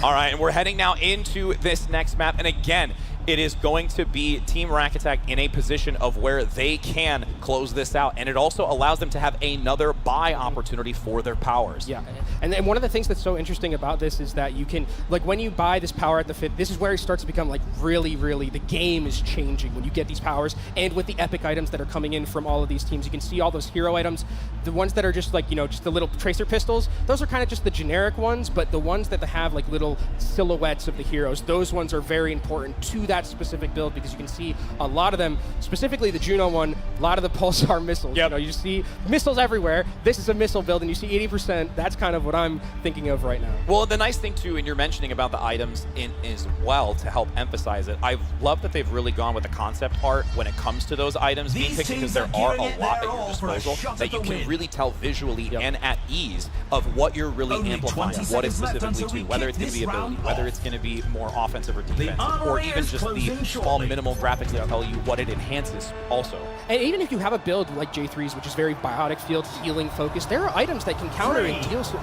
All right, and we're heading now into this next map. And again, it is going to be Team Rakattack in a position of where they can close this out. And it also allows them to have another buy opportunity for their powers. Yeah, and one of the things that's so interesting about this is that you can, like when you buy this power at the FACEIT, this is where it starts to become like really, the game is changing when you get these powers. And with the epic items that are coming in from all of these teams, you can see all those hero items. The ones that are just like, just the little tracer pistols, those are kind of just the generic ones, but the ones that have like little silhouettes of the heroes, those ones are very important to that specific build because you can see a lot of them, specifically the Juno one, a lot of the Pulsar missiles. Yep. You see missiles everywhere. This is a missile build and you see 80%. That's kind of what I'm thinking of right now. Well, the nice thing too, and you're mentioning about the items in as well to help emphasize it, I love that they've really gone with the concept art when it comes to those items being picked because there are a lot at your disposal that you can really tell visually and at ease of what you're really amplifying, what it's specifically to, whether it's going to be ability, whether it's going to be more offensive or defensive, or even just the small minimal graphics that tell you what it enhances also. And even if you have a build like Jay3's, which is very biotic field healing focused, there are items that can counter and deal, so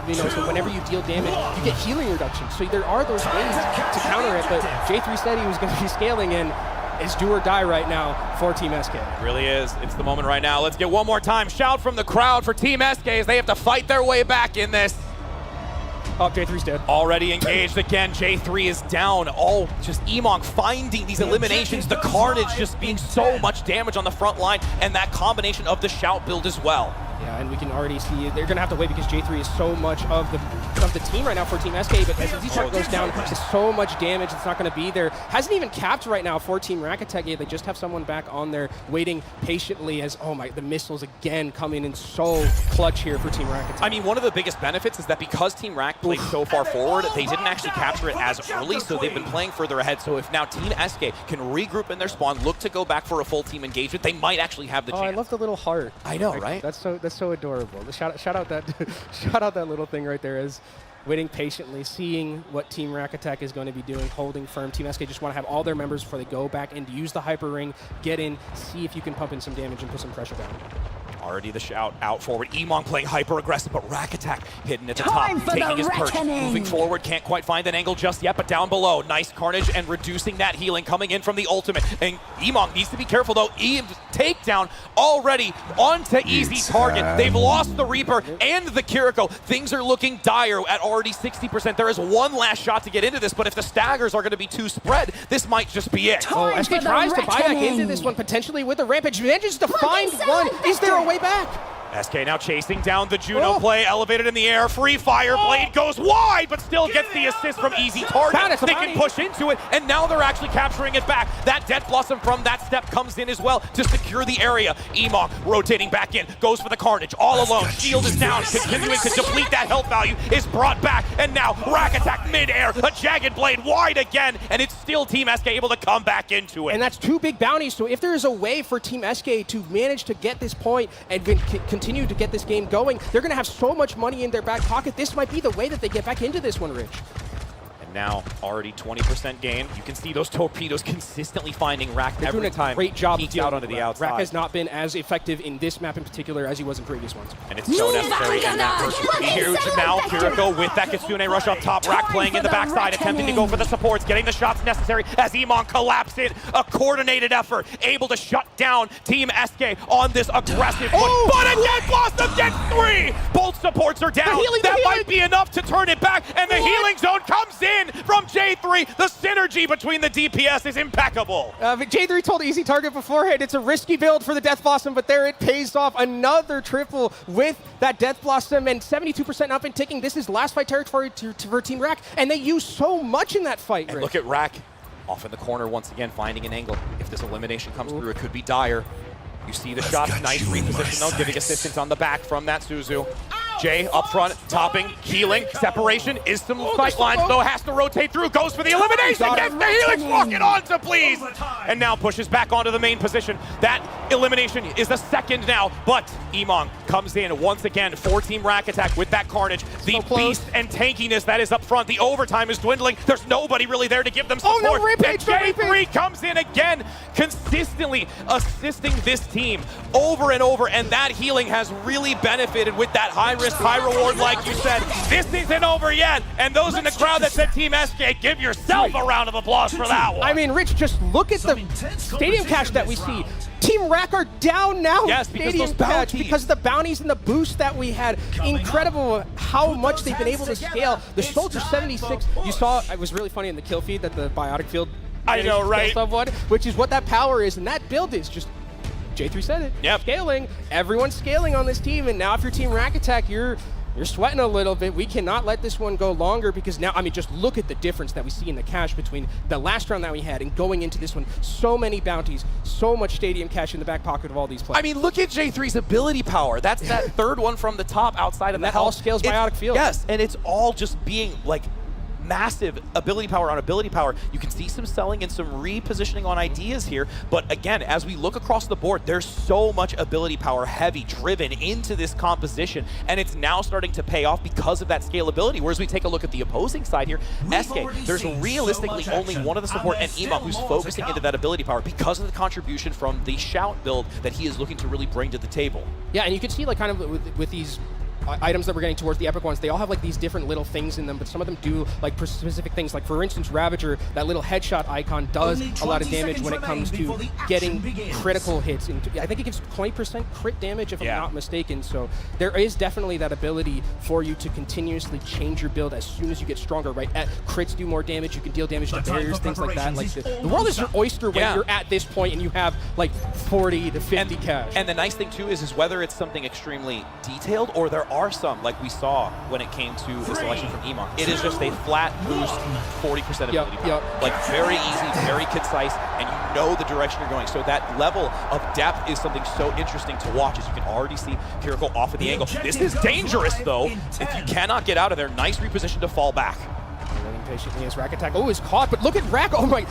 whenever you deal damage, you get healing reduction. So there are those ways to counter it, but Jay3 said he was going to be scaling in. It's do or die right now for Team Eskay. It really is. It's the moment right now. Let's get one more time. Shout from the crowd for Team Eskay as they have to fight their way back in this. Oh, Jay3's dead. Already engaged again. Jay3 is down. All just Emongg finding these eliminations. The carnage just being so much damage on the front line, and that combination of the shout build as well. Yeah, and we can already see they're going to have to wait because Jay3 is so much of the team right now for Team Eskay, but as Z-Shark goes down, there's so much damage it's not going to be there. Hasn't even capped right now for Team Rakattack yet. They just have someone back on there waiting patiently as, the missiles again coming in so clutch here for Team Rakattack. I mean, one of the biggest benefits is that because Team Rak played so far forward, they didn't actually capture it as early, so they've been playing further ahead. So if now Team Eskay can regroup in their spawn, look to go back for a full team engagement, they might actually have the chance. I love the little heart. I know, right? That's so adorable. Shout out that little thing right there is waiting patiently, seeing what Team Rakattack is going to be doing, holding firm. Team Eskay just want to have all their members before they go back and use the hyper ring, get in, see if you can pump in some damage and put some pressure down. Already the shout out forward. Emongg playing hyper aggressive, but Rakattack hidden at the top, taking his perch. Moving forward, can't quite find an angle just yet, but down below, nice carnage and reducing that healing coming in from the ultimate. And Emongg needs to be careful though. Takedown already onto easy target. They've lost the Reaper and the Kiriko. Things are looking dire at already 60%. There is one last shot to get into this, but if the staggers are going to be too spread, this might just be it. Oh, Eskay tries to buy back into this one potentially with a rampage. Manages to find one. Is there a way back? Eskay now chasing down the Juno play, elevated in the air, free fire, blade goes wide, but still gets the assist from easy target. They can push into it, and now they're actually capturing it back. That Death Blossom from that step comes in as well to secure the area. Emongg rotating back in, goes for the carnage, all alone. Shield is down, continuing to deplete that health value, is brought back, and now Rakattack mid-air, a jagged blade wide again, and it's still Team Eskay able to come back into it. And that's two big bounties, so if there is a way for Team Eskay to manage to get this point and continue to get this game going, they're going to have so much money in their back pocket. This might be the way that they get back into this one, Rich. Now already 20% gain. You can see those torpedoes consistently finding Rak every time. Great job peeks out onto the outside. Rak has not been as effective in this map in particular as he was in previous ones. And it's so necessary in that versus huge now. Kiriko with that Kitsune rush up top. Rak playing in the backside, attempting to go for the supports, getting the shots necessary as Emongg collapsed in. A coordinated effort, able to shut down Team Eskay on this aggressive push. But a Death Blossom gets 3! Both supports are down. That might be enough to turn it back, and the healing zone comes in from Jay3. The synergy between the DPS is impeccable. Jay3 told Easy Target beforehand it's a risky build for the Death Blossom, but there it pays off. Another triple with that Death Blossom and 72% up and ticking. This is last fight territory for Team Rak, and they use so much in that fight. And look at Rak off in the corner once again, finding an angle. If this elimination comes through, it could be dire. You see the shots, nice reposition though, giving assistance on the back from that Suzu. Jay up front, topping, healing, separation, is some sight lines though, has to rotate through, goes for the elimination, gets the helix, walk it on to please, and now pushes back onto the main position. That elimination is the second now, but Emongg comes in once again for Team Rakattack with that carnage, the beast and tankiness that is up front. The overtime is dwindling. There's nobody really there to give them support. Oh no, Rampage, and Jay3 comes in again, consistently assisting this team over and over, and that healing has really benefited with that high risk, high reward, like you said. This isn't over yet, and those in the crowd that said Team Eskay, give yourself a round of applause for that one. I mean, Rich, just look at the stadium cash that we see. Team Rack are down now. Yes, because stadium those cash, bounties. because of the bounties and the boost that we had. Incredible how much they've been able to scale. The Soldier 76, you saw, it was really funny in the kill feed that the biotic field I know, right? someone, which is what that power is, and that build is just, Jay3 said it, Yep. scaling. Everyone's scaling on this team, and now if you're Team Rakattack, you're sweating a little bit. We cannot let this one go longer because now, I mean, just look at the difference that we see in the cash between the last round that we had and going into this one. So many bounties, so much stadium cash in the back pocket of all these players. I mean, look at Jay3's ability power. That's that third one from the top outside of And the that all health. scales It's- biotic field. Yes, and it's all just being like massive ability power on ability power. You can see some selling and some repositioning on ideas here, but again, as we look across the board, there's so much ability power heavy driven into this composition, and it's now starting to pay off because of that scalability. Whereas we take a look at the opposing side here, Eskay, there's realistically only one of the support and Emongg who's focusing into that ability power because of the contribution from the Shout build that he is looking to really bring to the table. Yeah, and you can see like kind of with these items that we're getting towards the epic ones, they all have like these different little things in them, but some of them do like specific things. Like for instance, Ravager, that little headshot icon does a lot of damage when it comes to getting critical hits. And I think it gives 20% crit damage if I'm not mistaken. So there is definitely that ability for you to continuously change your build as soon as you get stronger, right? Crits do more damage, you can deal damage to barriers, things like that. Like the world is your oyster when you're at this point and you have like 40 to 50 cash. And the nice thing too is whether it's something extremely detailed or there are some, like we saw when it came to the selection from Emongg. It is just a flat boost, 40% ability power. Like very easy, very concise, and you know the direction you're going. So that level of depth is something so interesting to watch, as you can already see Kiriko off of the angle. This is dangerous though. If you cannot get out of there, nice reposition to fall back. Waiting patiently as Rakattack. Oh, is caught, but look at Rak. Oh my,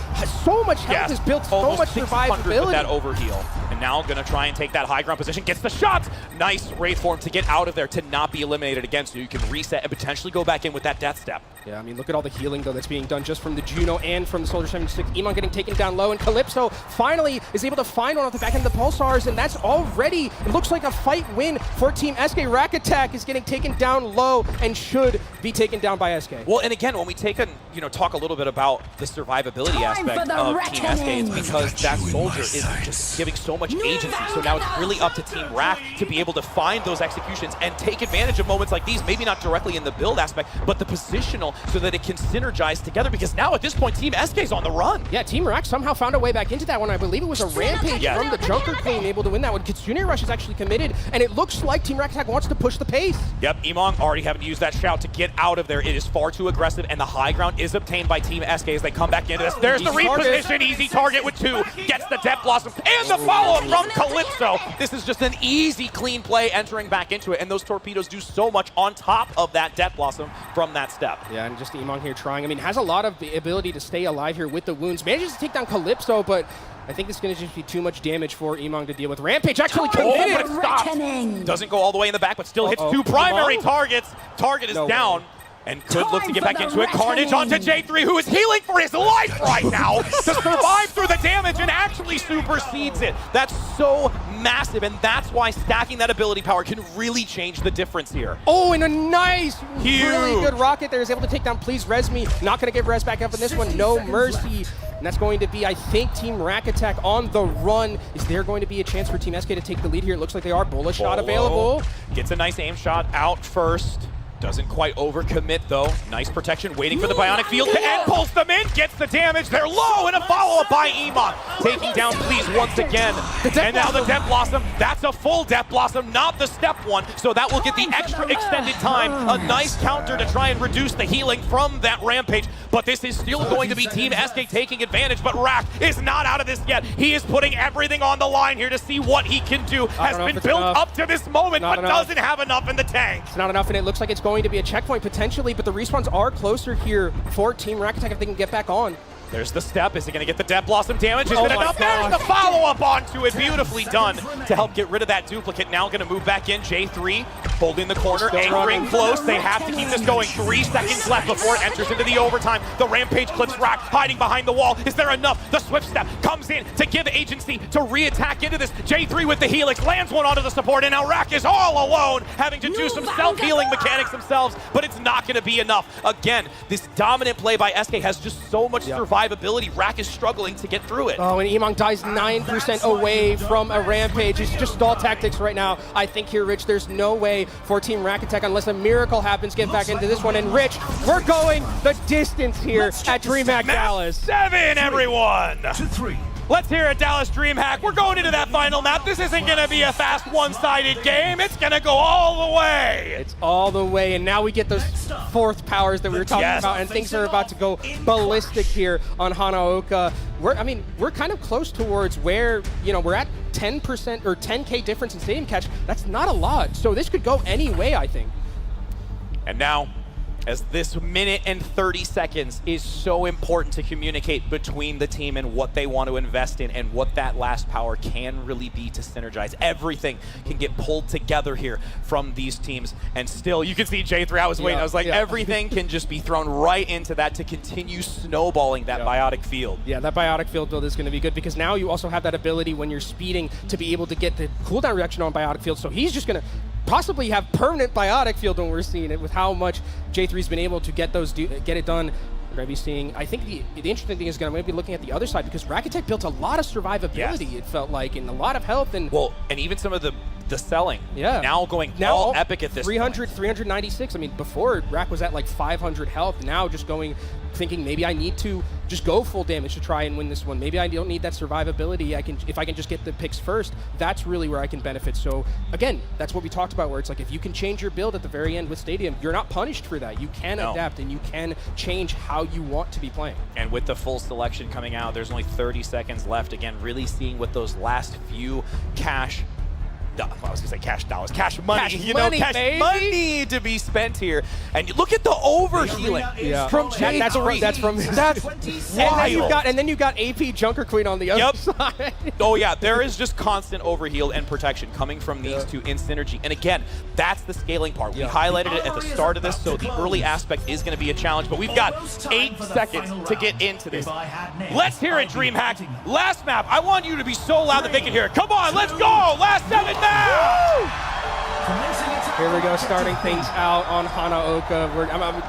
so much health is built, so much survivability. With that overheal. And now gonna try and take that high ground position. Gets the shot. Nice Wraith form to get out of there to not be eliminated again, so you can reset and potentially go back in with that death step. Yeah, I mean, look at all the healing, though, that's being done just from the Juno and from the Soldier 76. Emongg getting taken down low, and Calypso finally is able to find one off the back end of the Pulsars, and that's already, it looks like a fight win for Team Eskay. Rakattack is getting taken down low and should be taken down by Eskay. Well, and again, when we take a, talk a little bit about the survivability aspect of Team Eskay, it's because that Soldier is just giving so much agency. So now it's really up to Team Rak to be able to find those executions and take advantage of moments like these, maybe not directly in the build aspect, but the positional, so that it can synergize together, because now at this point, Team Eskay's on the run. Yeah, Team Rak somehow found a way back into that one. I believe it was a Rampage from the Junker Queen able to win that one. Kitsune Rush is actually committed, and it looks like Team Rakattack wants to push the pace. Yep, Emongg already having to use that shout to get out of there. It is far too aggressive, and the high ground is obtained by Team Eskay as they come back into this. There's the reposition, easy target with 2, gets the Death Blossom, and the follow-up from Calypso. This is just an easy, clean play entering back into it, and those torpedoes do so much on top of that Death Blossom from that step. Yeah, and just Emongg here trying. I mean, has a lot of the ability to stay alive here with the wounds. Manages to take down Calypso, but I think it's going to just be too much damage for Emongg to deal with. Rampage actually committed. But it stops. Doesn't go all the way in the back, but still hits 2 primary targets. Target is down. And could look to get back into it. Carnage onto Jay3, who is healing for his life right now to survive through the damage and actually supersedes it. That's so massive, and that's why stacking that ability power can really change the difference here. Oh, and a nice, Huge. really good rocket there is able to take down Please Res Me. Not going to give Res back up in this one. No mercy. And that's going to be, I think, Team Rakattack on the run. Is there going to be a chance for Team Eskay to take the lead here? It looks like they are. Bullet shot available. Gets a nice aim shot out first. Doesn't quite overcommit though. Nice protection, waiting for the bionic field to end, pulls them in, gets the damage. They're low, and a follow-up by Emongg. taking down Please once again. And now the Death Blossom, that's a full Death Blossom, not the step one, so that will get the extra extended time. A nice counter to try and reduce the healing from that Rampage, but this is still going to be Team Eskay taking advantage, but Rak is not out of this yet. He is putting everything on the line here to see what he can do. Has been built up to this moment, but doesn't have enough in the tank. It's not enough, and it looks like it's going to be a checkpoint potentially, but the respawns are closer here for Team Rakattack if they can get back on. There's the step. Is he going to get the Death Blossom damage? Is it enough? There's the follow-up onto it. Beautifully done to help get rid of that duplicate. Now going to move back in. J3 holding the corner, anchoring close. They have to keep this going. 3 seconds left before it enters into the overtime. The Rampage clips Rak, hiding behind the wall. Is there enough? The Swift Step comes in to give agency to re-attack into this. J3 with the Helix lands one onto the support, and now Rak is all alone, having to do some self-healing mechanics themselves, but it's not going to be enough. Again, this dominant play by Eskay has just so much survivability. Rak is struggling to get through it. Oh, and Emongg dies 9% away from a Rampage. It's just stall tactics right now. I think here, Rich, there's no way for Team Rakattack unless a miracle happens, get back into this one. And Rich, we're going the distance here at DreamHack Dallas. 7, everyone! Let's hear it, Dallas DreamHack. We're going into that final map. This isn't going to be a fast one-sided game. It's going to go all the way. It's all the way, and now we get those fourth powers that we were talking about, and things are about to go ballistic here on Hanaoka. We're kind of close towards where, we're at 10% or 10K difference in Stadium Catch. That's not a lot, so this could go any way, I think. And now, as this minute and 30 seconds is so important to communicate between the team and what they want to invest in and what that last power can really be to synergize. Everything can get pulled together here from these teams. And still, you can see J3, I was waiting. I was like, everything can just be thrown right into that to continue snowballing that biotic field. Yeah, that biotic field build is going to be good because now you also have that ability when you're speeding to be able to get the cooldown reduction on biotic field. So he's just going to possibly have permanent biotic field when we're seeing it with how much J3's been able to get it done. We're going to be seeing, I think the interesting thing is going to be looking at the other side because Rakattack built a lot of survivability, it felt like, and a lot of health. And even some of the selling. Now going all epic at this 300, 396. I mean, before Rak was at like 500 health. Now just thinking maybe I need to just go full damage to try and win this one. Maybe I don't need that survivability. If I can just get the picks first, that's really where I can benefit. So again, that's what we talked about, where it's like if you can change your build at the very end with Stadium, you're not punished for that. You can adapt and you can change how you want to be playing. And with the full selection coming out, there's only 30 seconds left. Again, really seeing what those last few cash dollars, cash money, cash money to be spent here. And you look at the overhealing from J3. That's wild. And then you got AP Junker Queen on the other side. Oh yeah, there is just constant overheal and protection coming from these two in synergy. And again, that's the scaling part. We highlighted it at the start of this, so the early aspect is going to be a challenge, but we've got 8 seconds to get into this. Let's hear it, DreamHack. Last map, I want you to be so loud that they can hear it. Come on, let's go! Last 7 now! Here we go, starting things out on Hanaoka.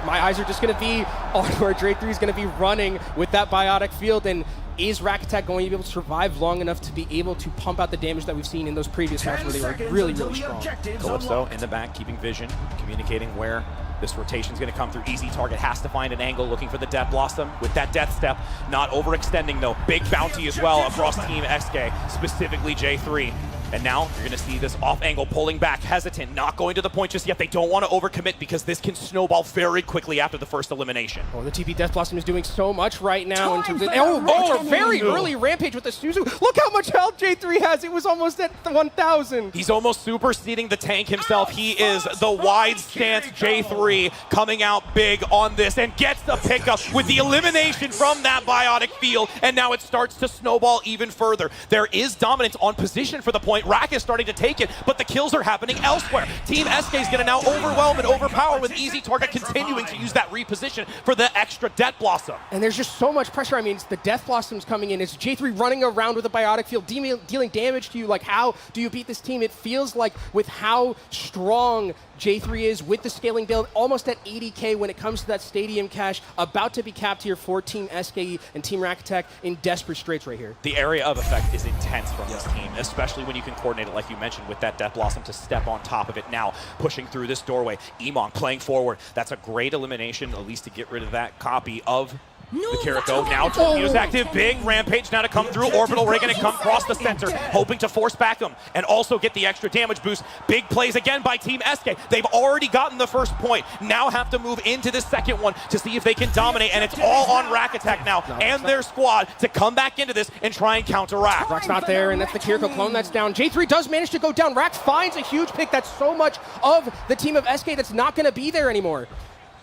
My eyes are just going to be on where J3 is going to be running with that biotic field. And is Rakattack going to be able to survive long enough to be able to pump out the damage that we've seen in those previous maps where they were really, really strong? Calypso in the back, keeping vision, communicating where this rotation is going to come through. Easy target has to find an angle, looking for the Death Blossom with that Death Step. Not overextending though. Big bounty as well across Team Eskay, specifically J3. And now you're going to see this off angle pulling back, hesitant, not going to the point just yet. They don't want to overcommit because this can snowball very quickly after the first elimination. Oh, the TP Death Blossom is doing so much right now. A very early Rampage with the Suzu. Look how much health J3 has. It was almost at 1,000. He's almost superseding the tank himself. He is the wide stance J3 coming out big on this and gets the pickup with the elimination from that biotic field. And now it starts to snowball even further. There is dominance on position for the point. Rak is starting to take it, but the kills are happening elsewhere. Team Eskay is going to now overwhelm and overpower with Easy Target continuing to use that reposition for the extra Death Blossom. And there's just so much pressure. I mean, it's the Death Blossoms coming in. It's J3 running around with a biotic field, dealing damage to you. Like, how do you beat this team? It feels like with how strong J3 is with the scaling build, almost at 80K when it comes to that Stadium cash, about to be capped here for Team Eskay and Team Rakattack in desperate straits right here. The area of effect is intense from this team, especially when you can coordinate it like you mentioned with that Death Blossom to step on top of it now, pushing through this doorway. Emongg playing forward. That's a great elimination, at least to get rid of that copy of The Kiriko now torpedoes active, big Rampage now to come through, Orbital Ray gonna come across the center, hoping to force back them and also get the extra damage boost. Big plays again by Team Eskay. They've already gotten the first point, now have to move into the second one to see if they can dominate, and it's all on Rakattack now and their squad to come back into this and try and counteract. Rack's not there, and that's the Kiriko clone that's down. J3 does manage to go down. Rack finds a huge pick. That's so much of the team of Eskay that's not going to be there anymore.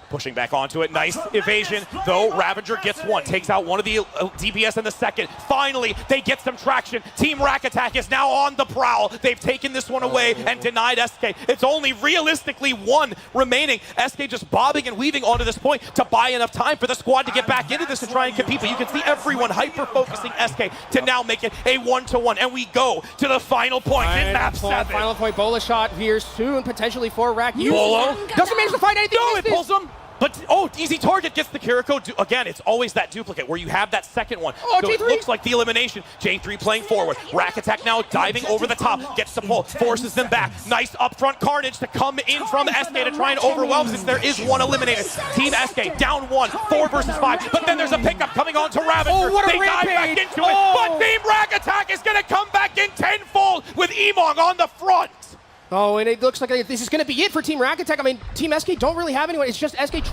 Pushing back onto it, nice evasion, though Ravager gets one, takes out one of the DPS in the second. Finally, they get some traction. Team Rakattack is now on the prowl. They've taken this one away and denied Eskay. It's only realistically one remaining. Eskay just bobbing and weaving onto this point to buy enough time for the squad to get back into this and try and compete. But you can see everyone hyper-focusing Eskay to now make it a 1-to-1. And we go to the final point in map 7. Final point, Bola shot here soon, potentially for Rack. Bolo doesn't manage to find anything. No, it pulls him. But, oh, easy target gets the Kiriko. Again, it's always that duplicate where you have that second one. Oh, so J3. it looks like the elimination. J3 playing forward. Rakattack now diving over the top. Gets the pull. Forces them back. Nice upfront carnage to come in from Eskay to try and overwhelm since there is one eliminated. Team Eskay down 1, 4 versus 5. But then there's a pickup coming on to Ravager. Oh, what a they dive back rampage. into it. But Team Rakattack is going to come back in tenfold with Emongg on the front. Oh, and it looks like this is going to be it for Team Rakattack. I mean, Team Eskay don't really have anyone. It's just Eskay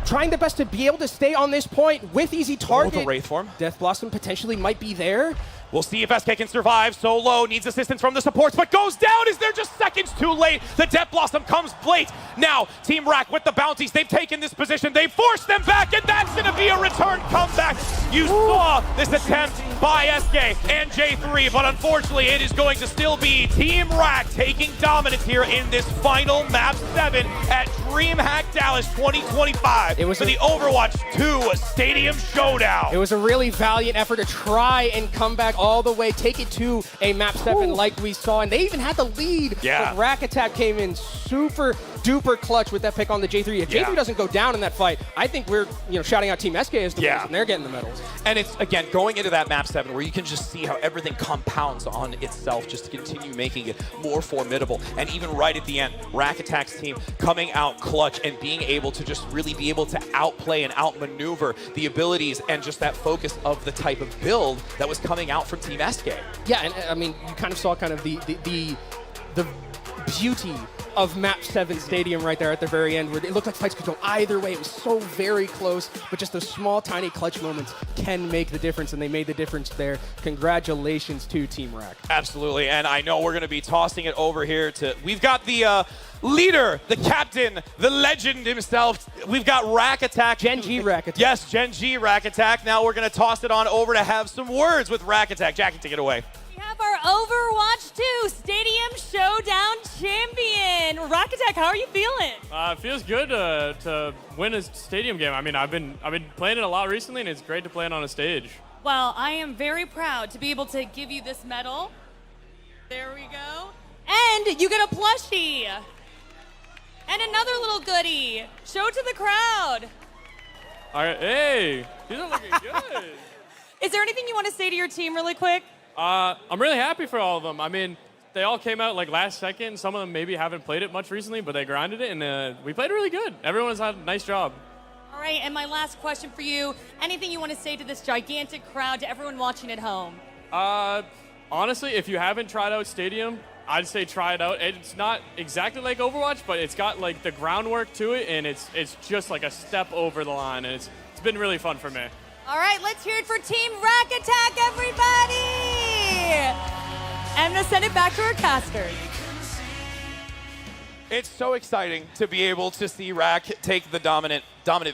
trying the best to be able to stay on this point with easy target. Oh, the Wraith form. Death Blossom potentially might be there. We'll see if Eskay can survive. So low, needs assistance from the supports, but goes down. Is there just seconds too late? The Death Blossom comes late. Now, Team Rack with the bounties. They've taken this position. They forced them back, and that's going to be a return comeback. You saw this attempt by Eskay and J3, but unfortunately, it is going to still be Team Rack taking dominance here in this final map 7 at DreamHack Dallas 2025 for the Overwatch 2 Stadium Showdown. It was a really valiant effort to try and come back all the way, take it to a map 7 like we saw, and they even had the lead. Yeah. But Rakattack came in super duper clutch with that pick on the J3. If J3 doesn't go down in that fight, I think we're shouting out Team Eskay as the winners, and they're getting the medals. And it's, again, going into that map 7 where you can just see how everything compounds on itself just to continue making it more formidable. And even right at the end, Rakattack's team coming out clutch and being able to just really be able to outplay and outmaneuver the abilities and just that focus of the type of build that was coming out from Team Eskay. Yeah, and I mean, you kind of saw kind of the beauty of map 7 Stadium right there at the very end, where it looked like fights could go either way. It was so very close, but just those small, tiny clutch moments can make the difference, and they made the difference there. Congratulations to Team Rack. Absolutely, and I know we're going to be tossing it over here to, we've got the leader, the captain, the legend himself. We've got Rakattack. Gen G Rakattack. Yes, Gen G Rakattack. Now we're going to toss it on over to have some words with Rakattack. Jackie, take it away. We have our Overwatch 2 Stadium Showdown champion. Rakattack, how are you feeling? It feels good to win a stadium game. I mean, I've been playing it a lot recently, and it's great to play it on a stage. Well, I am very proud to be able to give you this medal. There we go. And you get a plushie. And another little goodie. Show to the crowd. All right, hey, these are looking good. Is there anything you want to say to your team really quick? I'm really happy for all of them. I mean, they all came out like last second. Some of them maybe haven't played it much recently, but they grinded it, and we played really good. Everyone's had a nice job. All right, and my last question for you. Anything you want to say to this gigantic crowd, to everyone watching at home? Honestly, if you haven't tried out Stadium, I'd say try it out. It's not exactly like Overwatch, but it's got like the groundwork to it, and it's just like a step over the line, and it's been really fun for me. All right, let's hear it for Team Rakattack, everybody! I'm going to send it back to our casters. It's so exciting to be able to see Rack take the dominant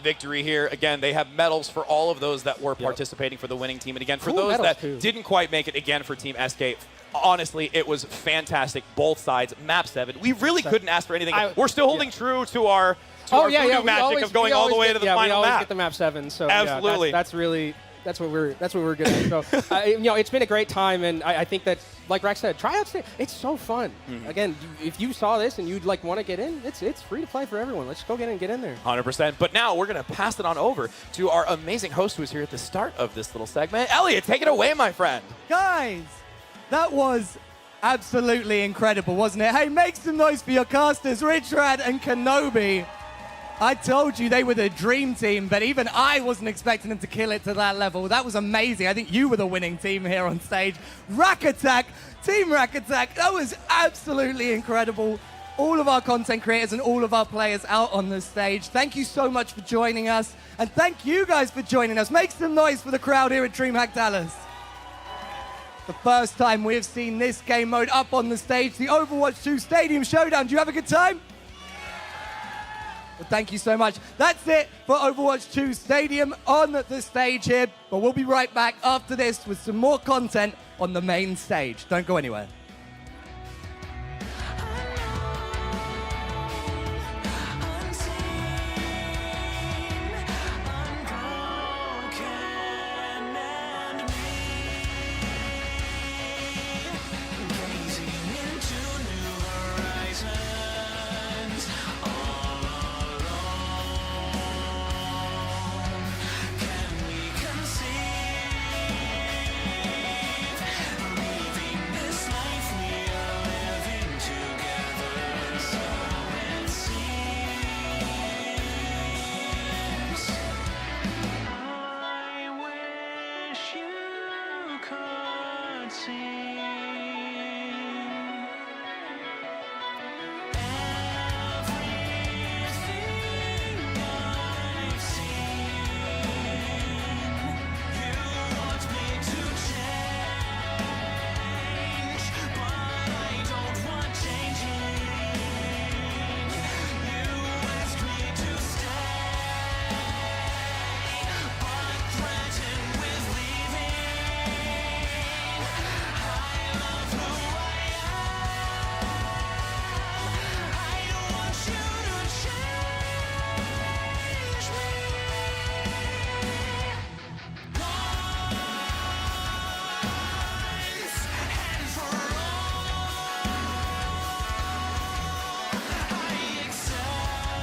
victory here. Again, they have medals for all of those that were participating for the winning team. And again, for those that didn't quite make it, again, for Team Eskay, honestly, it was fantastic, both sides. Map 7, we really couldn't ask for anything. We're still holding true to our voodoo magic of going all the way to the final we always map. get the map 7, so absolutely, that's what we're good at. So it's been a great time, and I think that, like Rack said, try out Stadium. It's so fun. Again, if you saw this and you'd want to get in, it's free to play for everyone. Let's go get in there. 100%. But now we're going to pass it on over to our amazing host who was here at the start of this little segment. Elliot, take it away, my friend. Guys, that was absolutely incredible, wasn't it? Hey, make some noise for your casters, Richrad and Kenobi. I told you they were the dream team, but even I wasn't expecting them to kill it to that level. That was amazing. I think you were the winning team here on stage. Rakattack, Team Rakattack, that was absolutely incredible. All of our content creators and all of our players out on the stage. Thank you so much for joining us. And thank you guys for joining us. Make some noise for the crowd here at DreamHack Dallas. The first time we've seen this game mode up on the stage, the Overwatch 2 Stadium Showdown. Do you have a good time? Well, thank you so much. That's it for Overwatch 2 Stadium on the stage here. But we'll be right back after this with some more content on the main stage. Don't go anywhere.